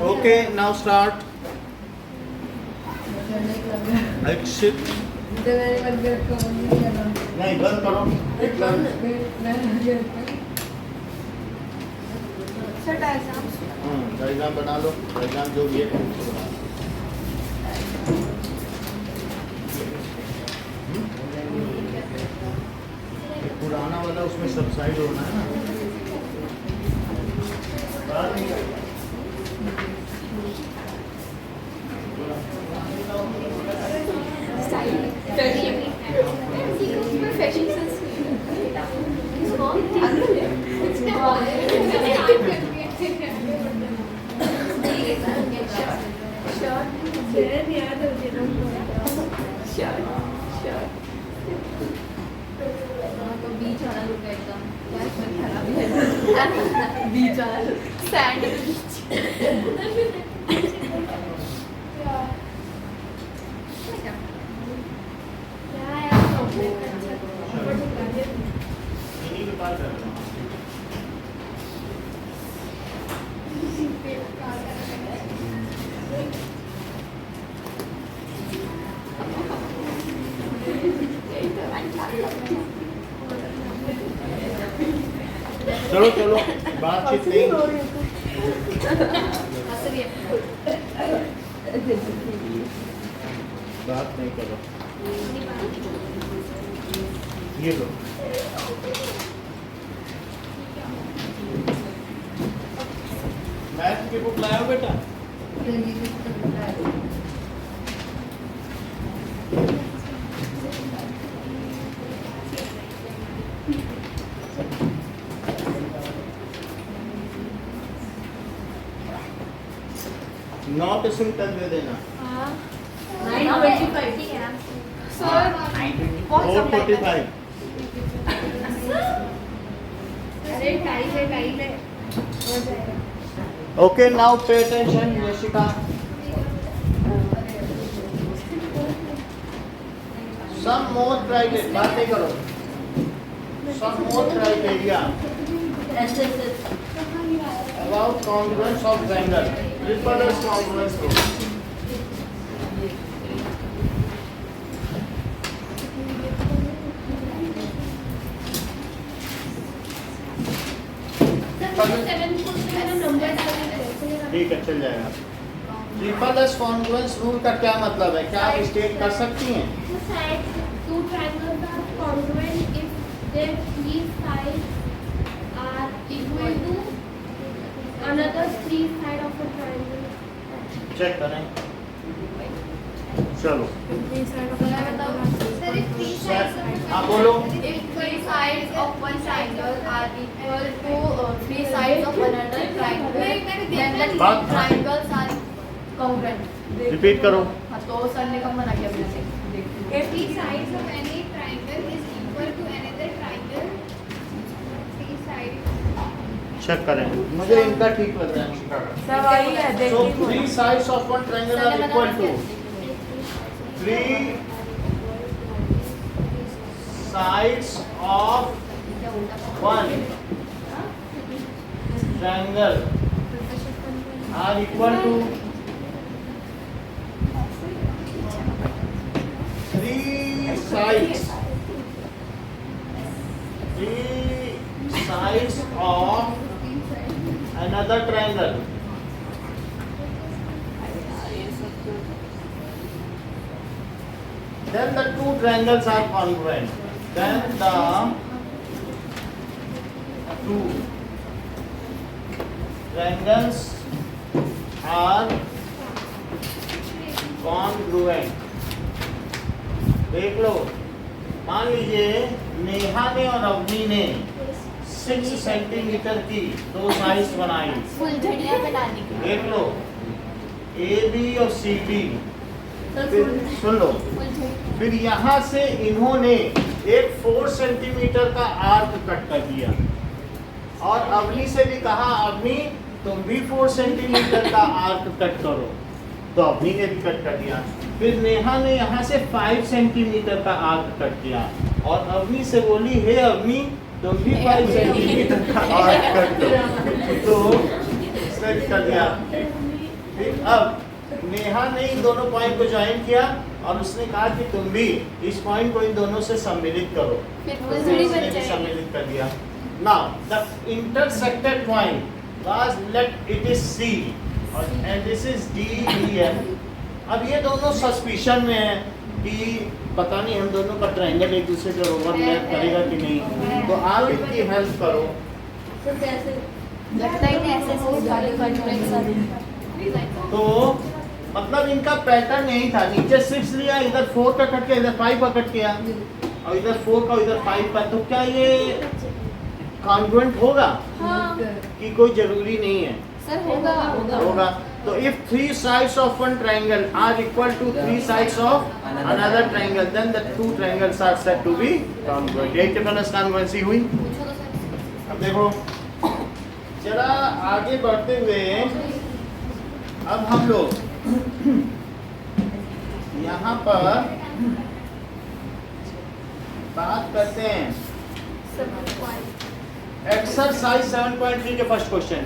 ओके नाउ स्टार्ट। एक्सिट नहीं बंद करो। सर डायग्राम डायग्राम बना लो। डायग्राम जो भी है उसको बना लो। ये पुराना वाला उसमें सबसाइड होना है ना। बाद में फैशन सेंस बीच वाला लुक है एकदम बीच वाला सैंड इन्हीं के पास है। चलो चलो बातचीत नहीं। बात नहीं करो। ये लो। की बुक लाया बेटा? नॉट सिंपल दे देना। हाँ 9:25 सर बहुत सब टाइम 4:45। अरे टाइम है हो जाएगा। Okay now pay attention Yashika. Some more criteria, बातें करो। Some more criteria about congruence of triangle. Triple S congruence rule. ठीक है चल जाएगा। ट्रिपल एस कॉन्ग्रुएंस रूल का क्या मतलब है, क्या आप स्टेट कर सकती हैं? Two triangles are congruent if their three sides are equal to another three sides of a triangle. Check करें। चलो Sir, if three sides of a हाँ बोलो। If three sides of one triangle are equal to three sides of another triangle, then the बात- triangles are congruent. रिपीट करो। हाँ तो सर ने कब मना किया मुझे? If three sides of any triangle is equal to another triangle, three sides. Check करें, मुझे इनका ठीक लग रहा है। सब वही है So देखिए three sides of one triangle are equal to three sides of one triangle are equal to three sides of another triangle. Then the two triangles are congruent. Then the two triangles are congruent. देख लो, मान लीजिए नेहा ने और अवनी ने 6 सेंटीमीटर की दो साइड्स बनाई। फुलझड़ियाँ बनाने की। देख लो ए बी और सी डी। फिर सुन लो, फिर यहाँ से इन्होंने एक 4 सेंटीमीटर का आर्क कट कर दिया और अवनी से भी कहा अवनी तुम भी 4 सेंटीमीटर का आर्क कट करो, तो अवनी ने भी कट कर दिया। फिर नेहा ने यहाँ से 5 सेंटीमीटर का आर्क कट किया और अवनी से बोली हे अवनी तुम भी 5 सेंटीमीटर का आर्क कट करो, तो इसने भी कर दिया। फिर अब नेहा ने इन दोनों पॉइंट को ज्वाइन किया और उसने कहा कि तुम भी इस पॉइंट को इन दोनों से सम्मिलित करो, फिर तो फुलझड़ी उसने बन भी जाएगी। सम्मिलित कर दिया। Now the intersected point was let it is C और and this is D E F. अब ये दोनों सस्पिशन में है कि पता नहीं हम दोनों का ट्रायंगल एक दूसरे के ओवरलैप करेगा कि नहीं, तो आप इनकी हेल्प करो। लगता है कि ऐसे तो मतलब इनका पैटर्न यही था, नीचे 6 लिया, इधर 4 का कट किया, इधर 5 का कट किया और इधर 4 का इधर 5 का, तो क्या ये कॉन्ग्रुएंट होगा? हाँ कि कोई जरूरी नहीं है, सर होगा होगा। तो if 3 sides of one triangle are equal to 3 sides of another triangle, then the two triangles are said to be congruent। एक डिफरेंस कॉन्ग्रुएंसी हुई। अब देखो जरा आगे बढ़ते हुए अब हम लोग यहाँ पर बात करते हैं एक्सरसाइज 7.3 के फर्स्ट क्वेश्चन।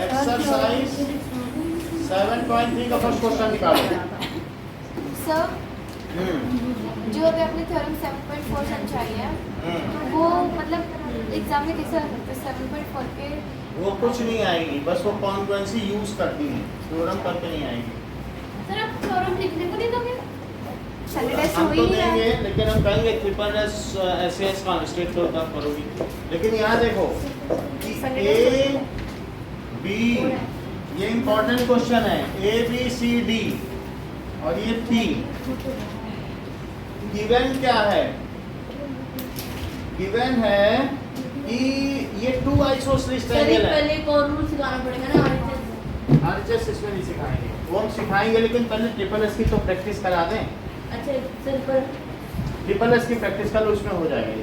एक्सरसाइज 7.3 का फर्स्ट क्वेश्चन निकालो। सर जो अभी आपने थ्योरम 7.4 समझाई है वो मतलब एग्जाम में कैसे आ सकते हैं? 7.4 के वो कुछ नहीं आएगी, बस वो कॉन्ग्रुएंसी यूज करती है, थ्योरम करके नहीं आएगी। सर आप थ्योरम लिखने को नहीं दोगे? हम तो देंगे, लेकिन हम कहेंगे ट्रिपल एस एस कांस्टेंट तो तब करोगी। लेकिन यहाँ देखो कि ए बी, ये इंपॉर्टेंट क्वेश्चन है, ए बी सी डी और ये पी गिवन क्या है? गिवन है कि ये 2 आइसोसेलेस ट्रायंगल है। पहले कौन रूल सिखाना पड़ेगा ना आरएचएस इसमें नहीं सिखाएंगे, वो हम सिखाएंगे, लेकिन पहले ट्रिपल एस की तो प्रैक्टिस करा दें। अच्छा सर पर ट्रिपल एस की प्रैक्टिस कर लो, उसमें हो जाएगी।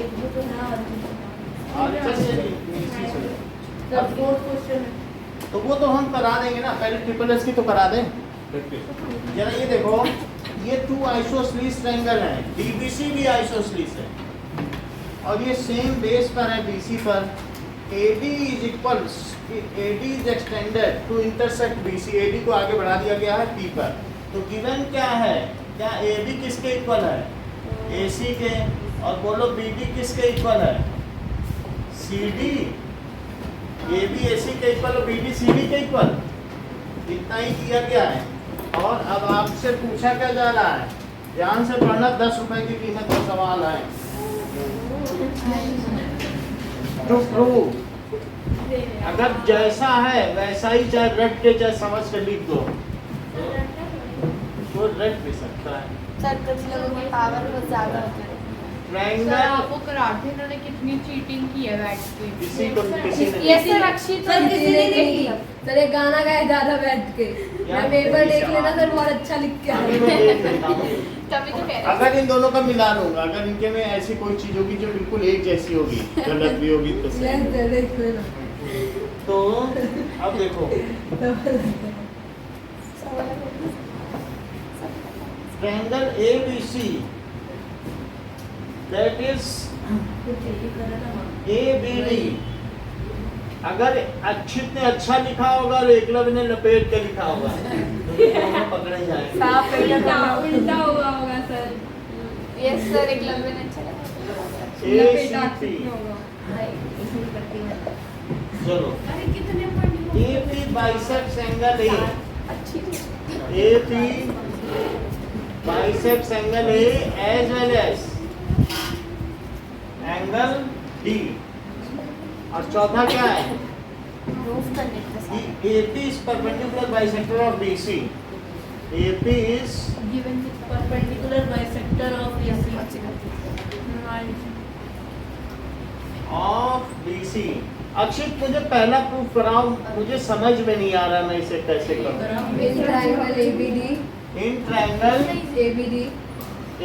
एक वो तो है आरएचएस से नहीं सर फोर्थ क्वेश्चन है तो वो तो हम करा देंगे ना, पहले ट्रिपल एस की तो करा दें प्रैक्टिस। जरा ये देखो, ये 2 आइसोसेलेस ट्रायंगल है, डीबीसी भी आइसोसेलेस है और ये सेम बेस पर है बीसी पर। AD is equals, AD is extended to intersect BC, AD को आगे बढ़ा दिया गया है P पर। तो गिवन क्या है? क्या AB किसके इक्वल है? AC के। और बोलो BD किसके इक्वल है? CD। AB AC के इक्वल और BD CD के इक्वल। इतना ही दिया गया है। और अब आपसे पूछा क्या जा रहा है? ध्यान से पढ़ना, 10 रुपए की कीमत का सवाल है। टू प्रूव, अगर जैसा है वैसा ही चाहे रट के चाहे समझ के लिख दो तो रट भी सकता है। सर कुछ लोगों की पावर बहुत ज्यादा होती है। ट्रायंगल आपको कराटे इन्होंने कितनी चीटिंग की है बैठ के। किसी को किसी ने ये सर अक्षित सर किसी ने नहीं किया सर एक गाना गाया ज्यादा बैठ के मैं पेपर देख लेना सर बहुत अच्छा लिख के अभी आया मैं देख लेता हूँ। तभी तो कह रहे अगर इन दोनों का मिला लूंगा, अगर इनके में ऐसी कोई चीज होगी जो बिल्कुल एक जैसी होगी, गलत भी होगी तो सही। देख लेना तो अब देखो, triangle ABC, that is ABD, अगर अक्षित ने अच्छा लिखा होगा और एकलव्य ने लपेट के लिखा होगा तो दोनों पकड़े जाएंगे। उल्टा हुआ होगा सर। यस सर, एक लंबे ने अच्छा लगा। ACP, चलो अरे कितने पढ़ने AP बाइसेप्स एंगल A, अच्छी थी। AP biceps angle A as well as angle D। और चौथा क्या है? प्रूफ करने के कि साथ AP is perpendicular bisector of BC। AP is given perpendicular bisector of of BC। अक्षित मुझे पहला प्रूफ कराओ, मुझे समझ में नहीं आ रहा मैं इसे कैसे करूं। In triangle ABD in triangle ABD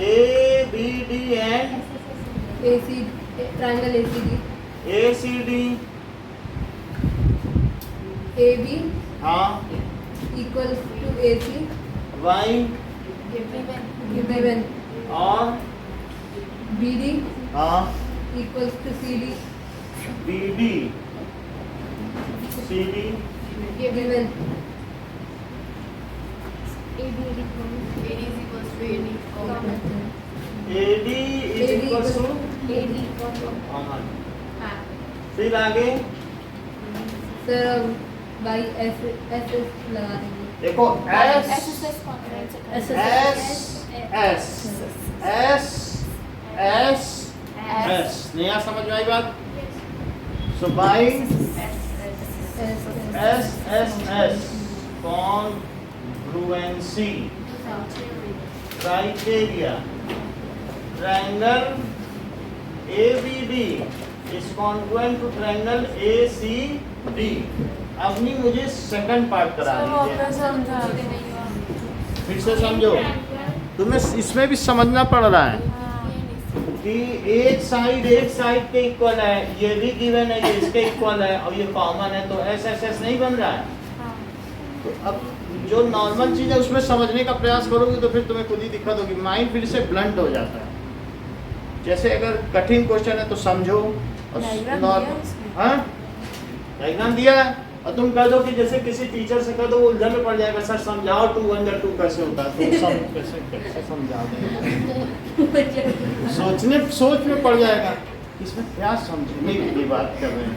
ABD and AC triangle ACD ACD, AB हाँ, equals to AC Y given और BD हाँ, equals to CD BD CD given AD is equals to हाँ, फिर आगे सर अब बाई SS लगा देंगे देखो S SS S S S S, नया समझ में आई बात? So by S congruency criteria, triangle ABD is congruent to triangle ACD। अब नहीं, मुझे सेकंड पार्ट करा दीजिए, फिर से समझो। तुम्हें इसमें भी समझना पड़ रहा है कि एक साइड के इक्वल है, ये भी गिवन है, ये इसके इक्वल है और ये कॉमन है, तो एस एस एस नहीं बन रहा है। तो अब जो नॉर्मल चीज़ है उसमें समझने का प्रयास करोगे तो फिर तुम्हें खुद ही दिक्कत होगी, माइंड फिर से ब्लंट हो जाता है। जैसे अगर कठिन क्वेश्चन है तो समझो और हाँ डायग्राम दिया है और तुम कह दो कि जैसे किसी टीचर से कह दो वो उलझन में पड़ जाएगा, सर समझाओ 2 × 2 कैसे होता है, तो कैसे समझा देंगे, सोच में पड़ जाएगा, इसमें क्या समझने की बात कर रहे हैं।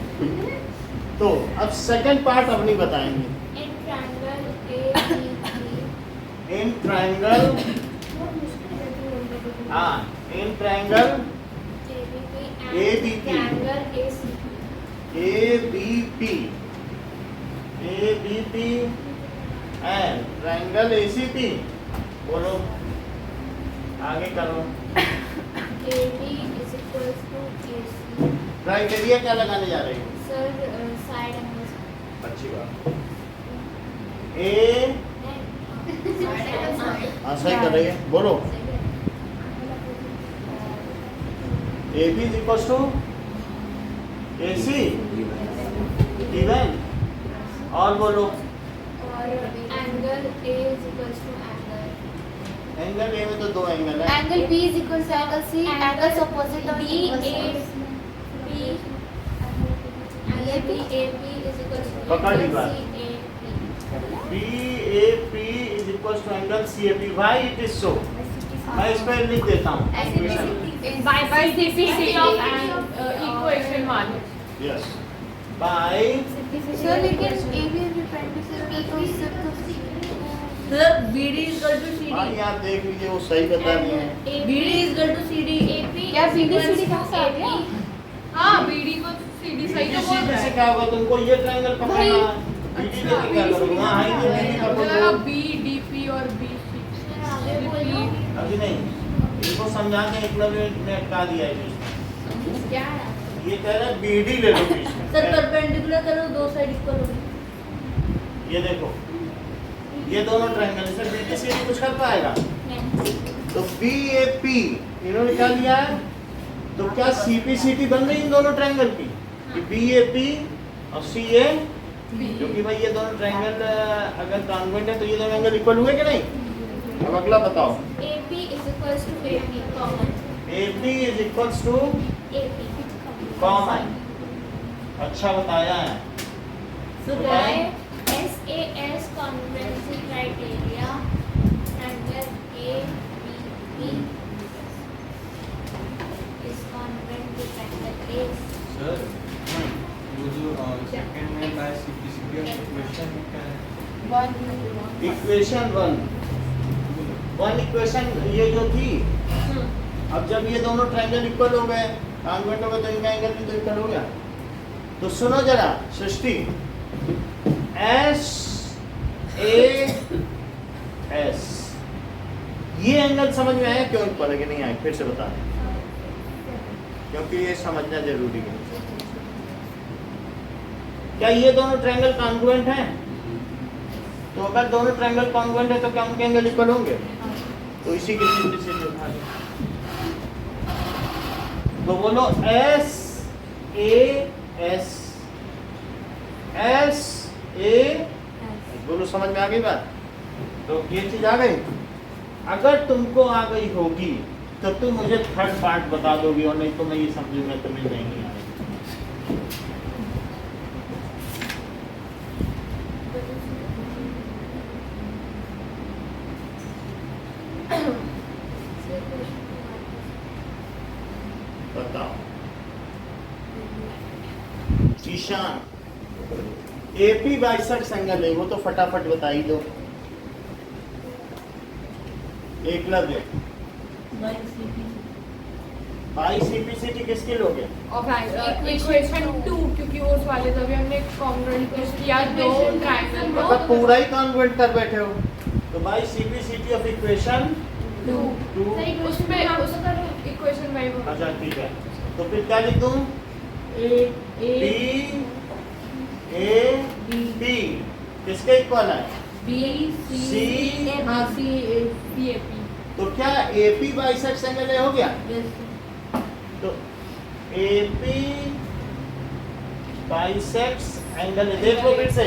तो अब सेकंड पार्ट अब नहीं बताएंगे। इन ट्रायंगल हाँ in triangle ABP and triangle ACP. ABP and triangle ACP। बोलो आगे करो। AB is equals to AC. Criteria क्या लगाने जा रही हो? Sir, side angles. अच्छी बात। ए हाँ सही कर रही है, बोलो। AB is equals to AC even. और बोलो और angle A is equals to angle. Angle A में तो दो एंगल है। Angle B is equals to angle C. Angles opposite or equal sides. AB is equals to पकड़ ली angle बात। CAP. BAP is equals to angle CAP। Why it is so? मैं इस पर लिख देता हूँ equation। by CPCT of equation 1. Yes. By Sir, लेकिन AB and perpendicular तो सिर्फ sir BD is equal to हाँ CD. आप देख लीजिए वो सही बता रही है। BD is equal to CD. क्या BD CD कहाँ से आ गया? हाँ BD को CD सही तो बोल रहा से है। क्या होगा तुमको ये ट्रायंगल पकड़ना है। BD लेके क्या करोगे? हाँ ये BD का मुझे लगा बोलो। BDP और BC। आगे बोलो। अभी नहीं, इनको समझा के एकलव्य ने अटका दिया है बीच में। क्या है? ये कह रहा है BD ले लो बीच में। सर परपेंडिकुलर करो, दो साइड इक्वल होगी। ये देखो ये दोनों ट्रायंगल से BD कुछ कर पाएगा? तो BAP इन्होंने क्या लिया है? तो क्या CPCT बन रही इन दोनों ट्रायंगल की? कि BAP और CA, क्योंकि भाई ये दोनों ट्रायंगल अगर कॉन्वेंट है तो ये दोनों एंगल इक्वल हुए कि नहीं? अब अगला बताओ। AP is equals to AP common. AP is equals to AP common. अच्छा बताया है। by SAS congruency criteria angle ABP is congruent with angle A. Sir वो जो सेकंड में बाय CPCT ऑफ इक्वेशन क्या है? इक्वेशन वन इक्वेशन ये जो थी, अब जब ये दोनों ट्रायंगल इक्वल हो गए, कॉन्वेंट हो गए, तो इनका एंगल भी तो इक्वल हो गया। तो सुनो जरा सृष्टि, SAS ये एंगल समझ में आया क्यों इक्वल है कि नहीं आया? फिर से बता, क्योंकि ये समझना जरूरी है। क्या ये दोनों ट्रायंगल कॉन्ग्रुएंट हैं? तो अगर दोनों ट्रायंगल कॉन्ग्रुएंट है तो क्या उनके एंगल इक्वल होंगे? तो इसी के सिंपलिसिटी उठा लो। तो बोलो SAS बोलो, समझ में आ गई बात? तो ये चीज आ गई। अगर तुमको आ गई होगी तो तुम मुझे थर्ड पार्ट बता दोगी, और नहीं तो मैं ये समझूंगा तुम्हें नहीं आएगी। बताओ ईशान, AP बाइसेक्ट एंगल है वो तो फटाफट बता ही दो। एकलव्य बाई CPCT किसके लोगे? और इक्वेशन 2, क्योंकि उस वाले तभी हमने कॉन्ग्रुएंट किया दो ट्रायंगल को। मतलब पूरा ही कॉन्वर्ट कर बैठे हो। तो बाई CPCT ऑफ इक्वेशन 2। उसमें इक्वेशन वही होगा। अच्छा ठीक है, तो फिर क्या लिख दूं? BAP किसके इक्वल है? CAP। तो क्या AP बाइसेक्ट एंगल है, हो गया? तो AP बाइसेक्ट एंगल है। देखो फिर से,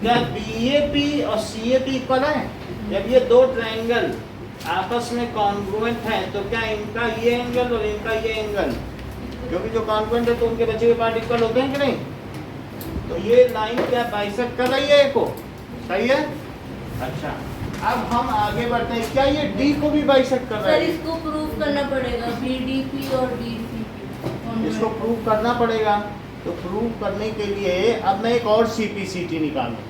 क्या BAP और CAP इक्वल है? जब ये दो ट्रायंगल आपस में कॉन्ग्रुएंट है तो क्या इनका ये एंगल और इनका ये एंगल, क्योंकि जो कॉन्ग्रुएंट है तो उनके बचे हुए पार्ट इक्वल होते हैं कि नहीं? तो ये लाइन क्या बाइसेक्ट कर रही है को? सही है। अच्छा अब हम आगे बढ़ते हैं। क्या ये D को भी बाइसेक्ट कर रहा सर है? इसको प्रूव करना पड़ेगा, BDP और DCP। इसको प्रूव करना पड़ेगा। तो प्रूव करने के लिए अब मैं एक और CPCT निकालूं।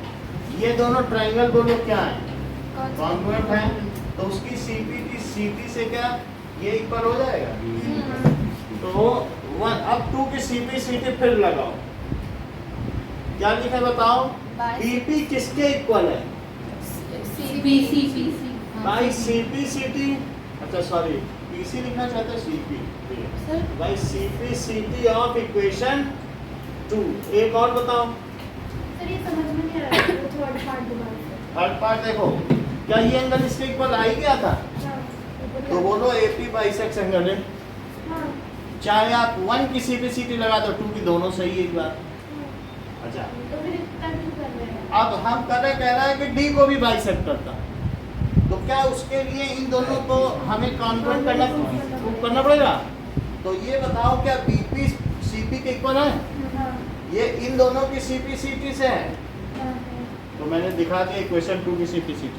ये दोनों ट्रायंगल बोलो क्या है? कॉन्ग्रुएंट है। तो उसकी CPT CT से क्या ये इक्वल हो जाएगा। तो अब 2 की CP CT फिर लगाओ, क्या लिखा है बताओ। BP किसके इक्वल है? बाई CP CT, अच्छा सॉरी PC लिखना चाहते हैं CP by CP CT of equation 2। एक और बताओ। सर ये समझ में नहीं आ रहा है, थर्ड पार्ट दोबारा। थर्ड पार्ट देखो, क्या ये एंगल इसके इक्वल आ ही गया था? तो बोलो AP बाइसेक्स एंगल है। चाहे आप 1 की CP CT लगा दो, 2 की दोनों सही है एक बार। अच्छा तो फिर इतना क्यों कर रहे हैं? अब हम कह रहा है कि D को भी बाइसेक्ट करता, तो क्या उसके लिए इन दोनों को हमें कॉन्फ्रेंट करना पड़ेगा। तो ये बताओ क्या BP CP के इक्वल है? हाँ, ये इन दोनों की CP CT से है, हाँ, तो मैंने दिखा दिया इक्वेशन 2 की CP CT।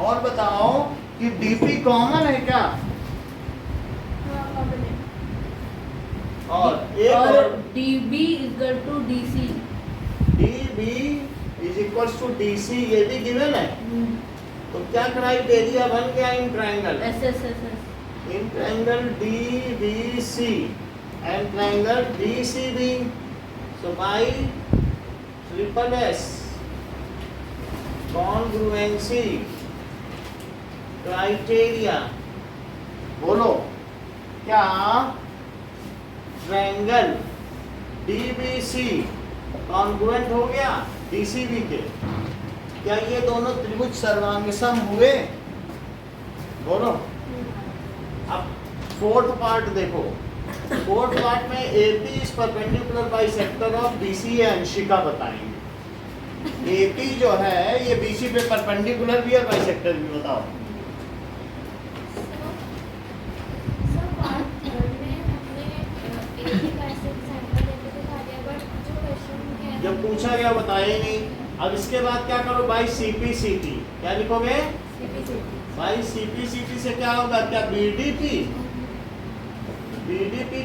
और बताओ कि DP कॉमन है क्या? हाँ, कॉमन है। और एक और और DB equal to DC। DB is equals to DC, ये भी गिवन है। तो क्या क्राइटेरिया बन गया in triangle? SSSS। In triangle DBC and triangle DCB, so bye triple S congruency criteria, बोलो क्या ट्रायंगल DBC कॉन्ग्रुएंट हो गया DCB के? क्या ये दोनों त्रिभुज सर्वांगसम हुए? बोलो। अब फोर्थ पार्ट देखो, फोर्थ पार्ट में AP is perpendicular bisector of BC, ये अंशिका बताएंगे। AP जो है ये BC पे परपेंडिकुलर भी है, बाइसेक्टर भी। बताओ। सर पार्ट थर्ड में हमने AP का ऐसे एग्जांपल देके दिखा दिया, बट जो क्वेश्चन है जब पूछा गया बताया ही नहीं। अब इसके बाद क्या करो, बाई CP CT क्या लिखोगे? बाई CP CT से क्या होगा? क्या BDP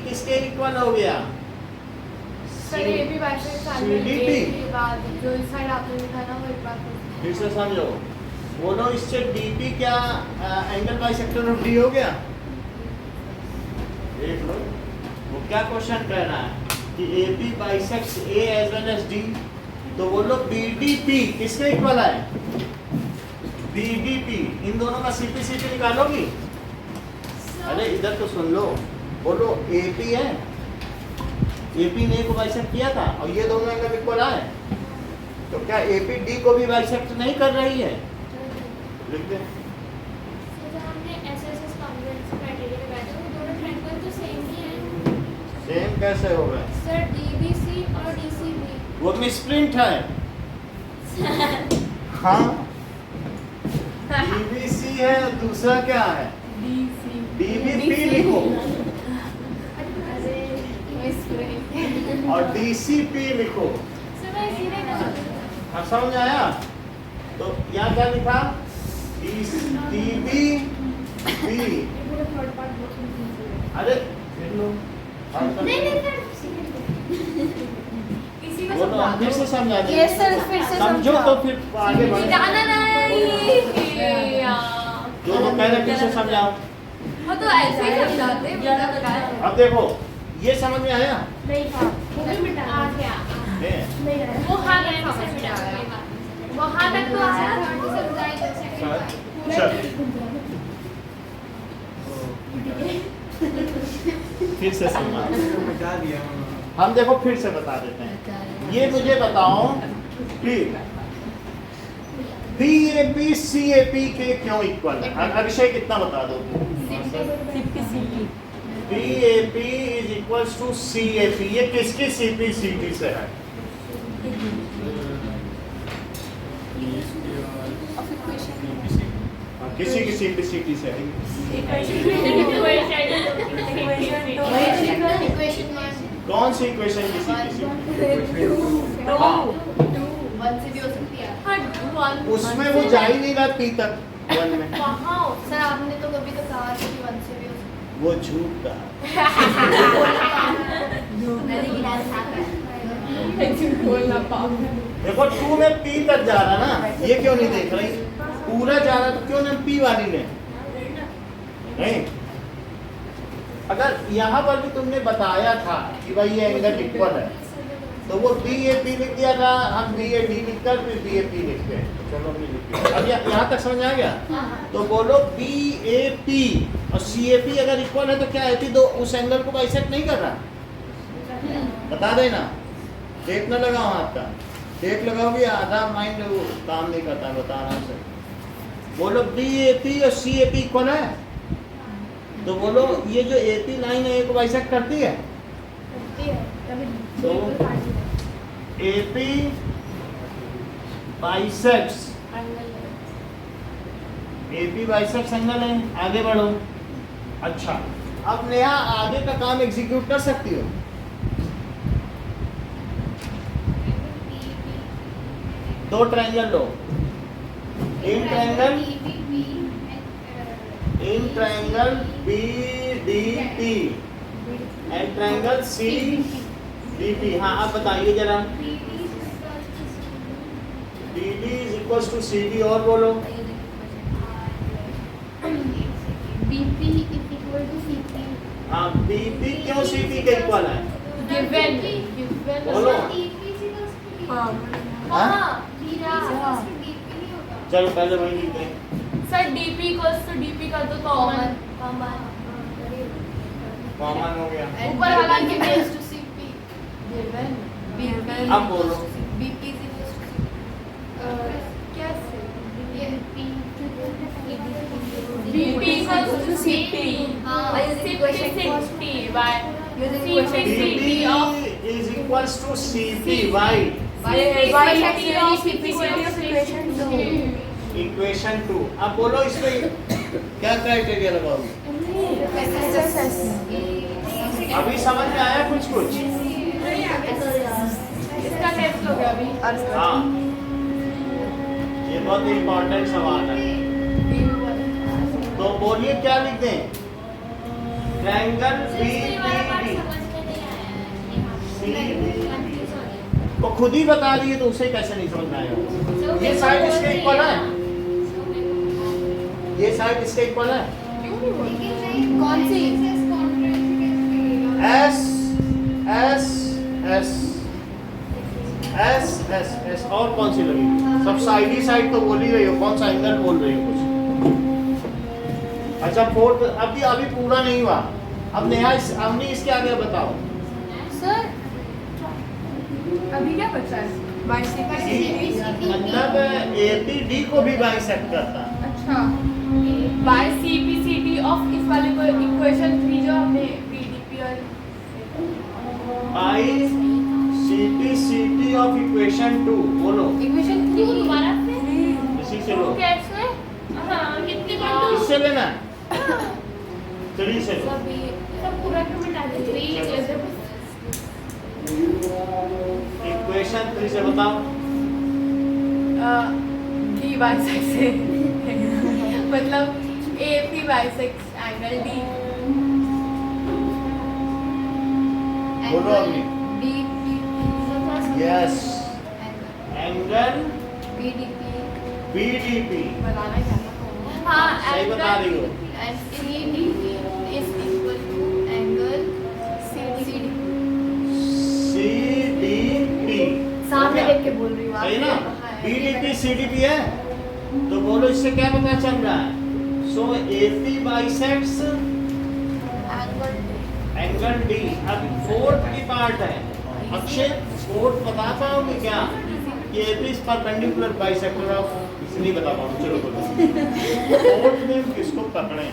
किसके इक्वल हो गया? सर ये भी बाइसेक्ट CDP। के बाद जो इस साइड आपने लिखा ना वो एक बार फिर से समझो, बोलो इससे DP क्या एंगल बाइसेक्टर ऑफ D हो गया? देख लो वो क्या क्वेश्चन कह रहा है कि AP bisects A as well as D, तो बोलो BDP किसके इक्वल है? BDP। इन दोनों का CP CT निकालोगी? अरे इधर तो सुन लो, बोलो AP है, AP ने को बाइसेक्ट किया था और ये दोनों एंगल इक्वल आए, तो क्या AP D को भी बाइसेक्ट नहीं कर रही है? लिख दे। जब हमने SSS कॉन्ग्रुएंसी क्राइटेरिया लगाया था, वो दोनों ट्रायंगल तो सेम ही है। सेम कैसे हो गए? सर DBC और DCB। वो मिसप्रिंट है। हाँ DBC है, दूसरा क्या है? DBP लिखो और DCP लिखो। सर मैं इसीलिए कर हाँ समझ आया? तो यहाँ क्या लिखा? DBP। थर्ड पार्ट बहुत confusing है। अरे फिर लो। नहीं सर इसी को बोलो, समझा फिर से समझा दे। Yes sir, फिर से समझो समझाओ। तो फिर आगे बढ़े। जाना नहीं जो लोग कह रहे हैं फिर से समझाओ। वो तो ऐसे ही समझाते हैं, ज्यादा मतलब क्या है। अब देखो ये समझ में आया? नहीं था, वो भी मिटा आ गया है। नहीं आया। वो हाँ तक समझ में आया, वहाँ तक तो आया। फिर से समझा। बता दिया हम देखो फिर से बता देते हैं। ये मुझे बताओ कि BAP CAP के क्यों इक्वल है? अभिषेक कितना बता दो। BAP is equals to CAP, ये किसकी CP CT से है? किसी की CP CT से है। कौन सी इक्वेशन की CP CT? हाँ, उसमें वो जा ही नहीं रहा P तक, वन में। सर आपने तो कभी तो कहा था कि 1 से भी हो सकता वो झूठ का। देखो 2 में P तक जा रहा ना, ये क्यों नहीं देख रही? पूरा जा रहा तो क्यों ना पी वाली ले? नहीं, अगर यहाँ पर भी तुमने बताया था कि भाई ये एंगल इक्वल है तो वो बी ए पी लिख दिया था, हम बी ए डी लिख कर फिर बी ए पी लिखते हैं। चलो नहीं लिखते। अब यहाँ तक समझ आ गया? तो बोलो बी ए पी और सी ए पी अगर इक्वल है तो क्या है दो उस एंगल को बाइसेक्ट नहीं कर रहा? बता देना, टेप न लगाओ हाथ का, टेप लगाओगे आधा माइंड काम नहीं करता, बता रहा से। बोलो बी ए पी और सी ए पी इक्वल है तो बोलो ये जो ए पी लाइन है एक बाइसेक्ट करती है? तो A P bisects, A P bisects angle है। आगे बढ़ो। अच्छा, अब नया आगे का काम एग्जीक्यूट कर सकती हो। दो ट्रायंगल लो, in triangle B D P and triangle C D P. हाँ, अब बताइए जरा। D D is equal to C D, और बोलो। BP is equal to CP. हाँ, बी पी क्यों सी पी के इक्वल है? गिवन बोलो। हाँ चलो पहले वही लिखते हैं। Sir DP equals to DP कर दो कॉमन, कॉमन हो गया। ऊपर वाला गिवन टू सीपी। अब बोलो। बीपी इज इक्वल्स टू कैसे? BP equals to CP. CP by CP of is equals to CP. Why? Equation 2. अब बोलो इसमें क्या क्राइटेरिया लगाओगे? अभी समझ में आया कुछ? इसका टेस्ट हो गया अभी। हाँ, ये बहुत इम्पोर्टेंट सवाल है। तो बोलिए क्या लिख दें? ट्रायंगल BDD तो खुद ही बता दिए तो उसे कैसे नहीं समझ में आएगा? ये साइड इसके इक्वल है, ये साइड इसके इक्वल है। कौन सी? S S S S S S और कौन सी लगी? सब साइड ही साइड तो बोल ही रही हो, कौन सा एंगल बोल रही हो कुछ? अच्छा, फोर्थ अभी पूरा नहीं हुआ। अब नेहा हमने इसके आगे बताओ। सर अभी क्या बचा है? मतलब APD को भी बाइसेक्ट करता है। अच्छा, बाय CPCD ऑफ इस वाले को इक्वेशन 3 जो हमने PDP और बाई CPCD ऑफ इक्वेशन 2 बोलो। इक्वेशन 3 दोबारा से इसी से लो, कैसे? हाँ, कितने बार इससे लेना 3 से लो। सब पूरा क्यों मिटा दे? इक्वेशन 3 से बताओ। D बाइसेक्ट से मतलब AP बाइसेक्ट एंगल D। बोलो अभी। Yes, angle BDP। बताना क्या? हाँ, सही बता रही हो। CDP is equal to angle CDP। CDP सामने देख के बोल रही हूँ। सही ना? BDP CDP है तो बोलो इससे क्या पता चल रहा है? सो AP बाइसेक्ट्स एंगल D। अब फोर्थ की पार्ट है। अक्षय फोर्थ बता पाओगे क्या कि AP is perpendicular bisector of? नहीं बता पाऊँ, चलो बोलो। फोर्थ में किसको पकड़े?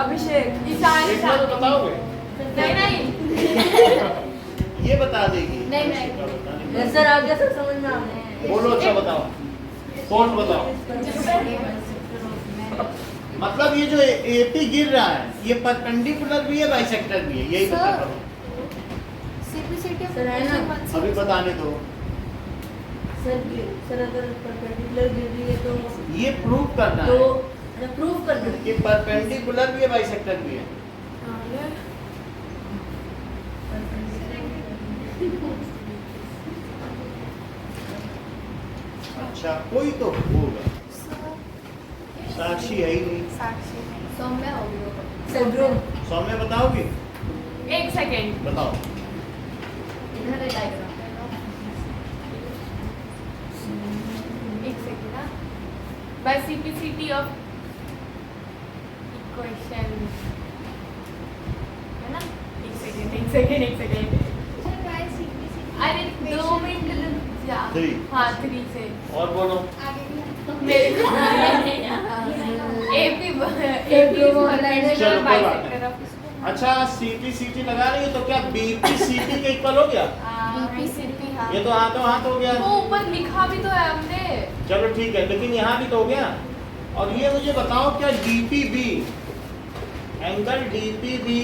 अभिषेक एक बार तो बताओगे? नहीं ये बता देगी। नहीं। सर आगे सर समझ में आ रहा बोलो। अच्छा बताओ, फोर्थ बताओ। मतलब ये जो AP गिर रहा है ये परपेंडिकुलर भी है बाइसेक्टर भी है, यही बता करो। सर है ना? अभी बताने दो। सर अगर परपेंडिकुलर गिर रही है तो ये प्रूव करना तो है प्रूफ कर दो कि परपेंडिकुलर भी है बाइसेक्टर भी है। अच्छा कोई तो होगा, साक्षी है ही नहीं। सौम्य होगी वो। सिंड्रोम। सौम्य बताओगी? एक सेकेंड, बताओ। इधर है डायग्राम। एक सेकेंड ना, बाय सिंप्लिसिटी ऑफ इक्वेशन है ना। एक सेकेंड अरे 2 मिनट रुक जा। 3 हाँ 3 से और बोलो। मेरे को एपी चलो, कोई बात नहीं। अच्छा सीटी लगा रही है तो क्या बीपी सीटी के इक्वल हो गया? ये तो हाथ हो गया। वो ऊपर लिखा भी तो है हमने। चलो ठीक है, लेकिन यहाँ भी तो हो गया। और ये मुझे बताओ क्या DPB, angle DPB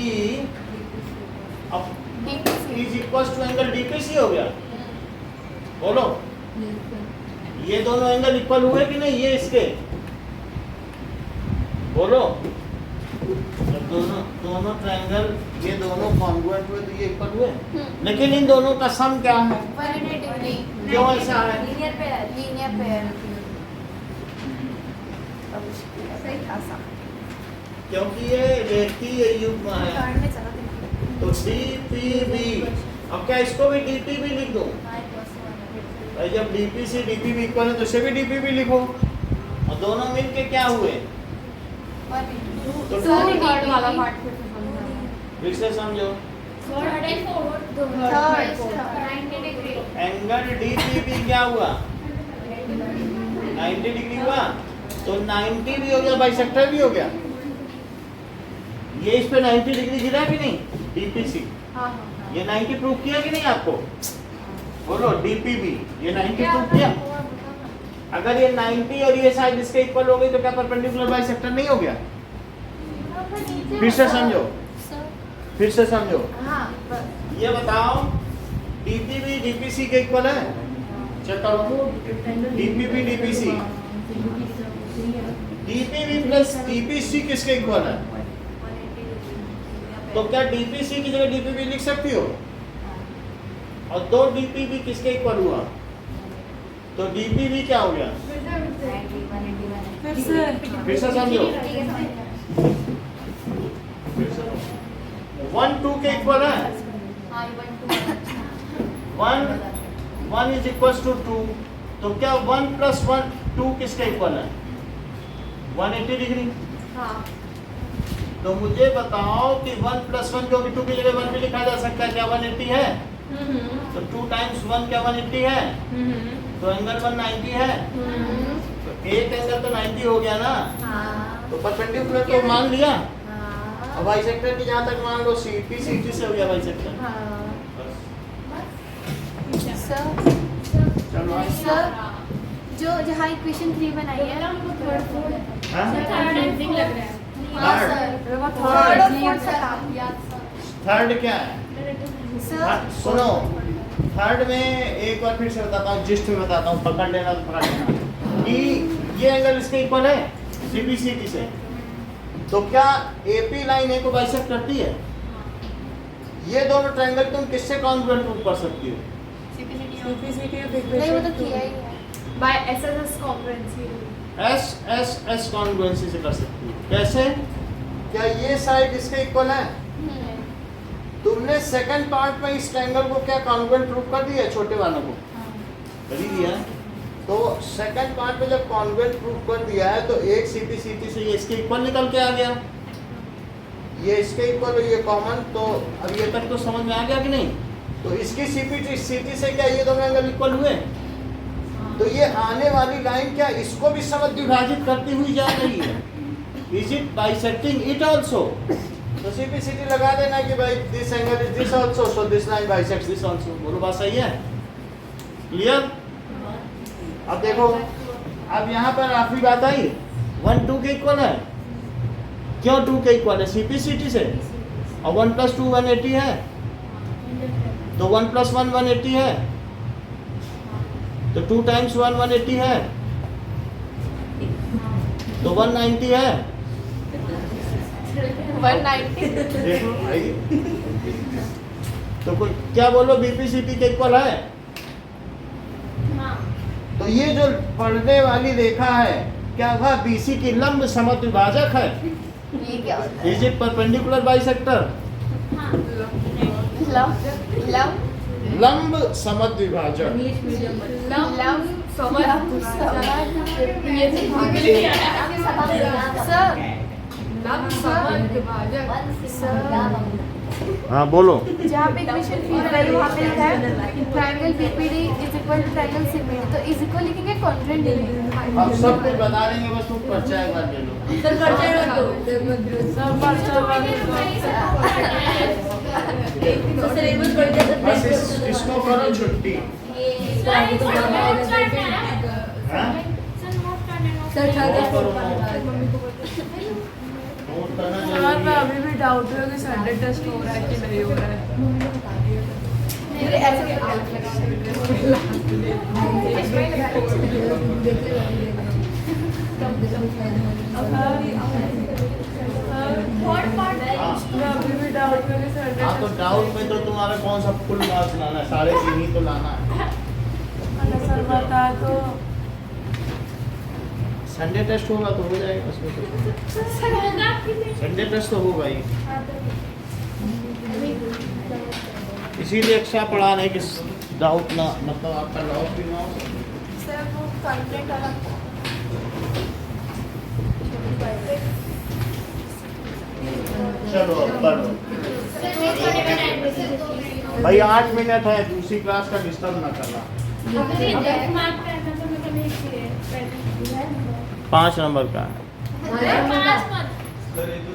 is equal to angle DPC हो गया? बोलो, ये दोनों एंगल इक्वल हुए कि नहीं? ये इसके बोलो, जब दोनों ट्रायंगल ये दोनों कॉन्ग्रुएंट हुए तो ये इक्वल हुए, लेकिन इन दोनों का सम क्या है? 180 डिग्री। क्यों ऐसा है? Linear pair. Linear pair. सही खासा। क्योंकि ये रेखीय युग्म है। तो डीपीबी, अब क्या इसको भी डीपीबी लिख दूं? भाई जब डीपीसी डीपीबी इक्वल है तो इसे भी डीपीबी लिखो। और दोनों मिलके क्या हुए? तो थर्ड वाला पार्ट फिर से समझो। एंगल डीपीबी क्या हुआ? 90 डिग्री हुआ। तो 90 भी हो गया, बाइसेक्टर भी हो गया। ये इस पे 90 डिग्री गिरा कि नहीं? डीपीसी ये 90 प्रूव किया कि नहीं आपको? बोलो डीपीबी ये 90 प्रूव किया। अगर ये 90 और ये साइड इसके इक्वल हो गई तो क्या परपेंडिकुलर बाइसेक्टर नहीं हो गया? फिर से समझो। ये बताओ डीपीबी डीपीसी के इक्वल है? चेक करो। DPB DPC, DPB plus DPC किसके इक्वल है? तो क्या डीपीसी की जगह डीपीबी लिख सकती हो? और 2 डीपीबी किसके इक्वल हुआ? तो डीपीबी क्या हो गया? फिर से समझो। 1 2 के इक्वल है। 1 इज इक्वल टू 2, तो क्या 1 प्लस 1 2 किसके इक्वल है? 180 डिग्री। तो मुझे बताओ कि 1 प्लस 1, क्योंकि 2 की जगह 1 भी लिखा जा सकता है, क्या 180 है? तो 2 टाइम्स 1 क्या 180 है? तो एंगल 190 है। तो एक एंगल तो 90 हो गया ना। तो परपेंडिकुलर तो मान लिया। अब बाइसेक्टर की जहाँ तक मान लो सीटी से हो गया बाइसेक्टर। चलो जो जहाँ इक्वेशन 3 बनाई है थर्ड क्या है? सुनो, थर्ड में एक बार फिर से बताता हूँ, जिस्ट में बताता हूँ, पकड़ लेना तो पकड़ लेना कि ये एंगल इसके इक्वल है सीबीसीटी से। तो क्या एपी लाइन ए को बाइसेक्ट करती है? ये दोनों ट्रायंगल तुम किससे कॉन्ग्रुएंट प्रूव कर सकती हो? नहीं वो तो किया ही है। By SSS congruency. S congruency से कर सकती हो। कैसे? क्या ये साइड इसके इक्वल है? तुमने सेकंड पार्ट में इस ट्रायंगल को क्या कॉन्ग्रुएंट प्रूव कर दिया? छोटे वालों को कर ही दिया। तो सेकंड पार्ट में जब कॉन्ग्रुएंट प्रूव कर दिया है तो एक सीटी से ये इसके इक्वल निकल के आ गया, ये इसके इक्वल, ये कॉमन। तो अब ये तक तो समझ में आ गया कि नहीं? तो इसकी सीटी से क्या ये दोनों एंगल इक्वल हुए? तो ये आने वाली लाइन क्या इसको भी समझ विभाजित करती हुई जा रही है? Is it bisecting it also? तो सीटी लगा देना कि भाई this angle is this also, so this line bisects this also. बोलो बात सही है? क्लियर? अब देखो, अब यहाँ पर आखिरी बात आई, 1 2 के इक्वल है। क्यों 2 के इक्वल है? सीटी से। और 1 प्लस 2 180 है, तो 1 प्लस 1 180 है, तो 2 टाइम्स 1 180 है, तो 190 है। 190। देखो भाई, तो क्या बोलो बीपीसीटी के इक्वल है? तो ये जो पढ़ने वाली रेखा है क्या वह BC की लंब समद्विभाजक है? ये क्या होता है? Is it perpendicular bisector? लंब समद्विभाजक। इंग्लिश मीडियम में हाँ बोलो। जहाँ पे इक्वेशन फिर वही वहाँ पे लिखा है triangle BPD is equal to triangle CPD, तो इज इक्वल लिखेंगे कॉन्ग्रुएंट लिखेंगे। अब सब कुछ बता देंगे, बस तुम पर्चा एक बार ले लो। सर पर्चा मत दो सर सिलेबस पढ़ के सर बस इसको करो छुट्टी। हाँ? सर नोट करना सर जरूरी मैं है। अभी भी डाउट है कि संडे टेस्ट हो रहा है कि नहीं हो रहा है। मैं अभी भी डाउट है कि संडे हाँ तो डाउट में तो तुम्हारा कौन सा फुल मार्क्स लाना है? 3.5 ही तो लाना है। सर बता तो संडे टेस्ट होगा तो हो जाएगा उसमें तो। संडे टेस्ट तो होगा ही, इसीलिए एक्स्ट्रा पढ़ा रहे कि डाउट ना, मतलब आपका लॉस भी ना हो। सर वो कंटेंट अलग चलो अब पढ़ो भाई, 8 मिनट है, दूसरी क्लास का डिस्टर्ब ना करना। 5 नंबर का है। पाँच मत सर ये तो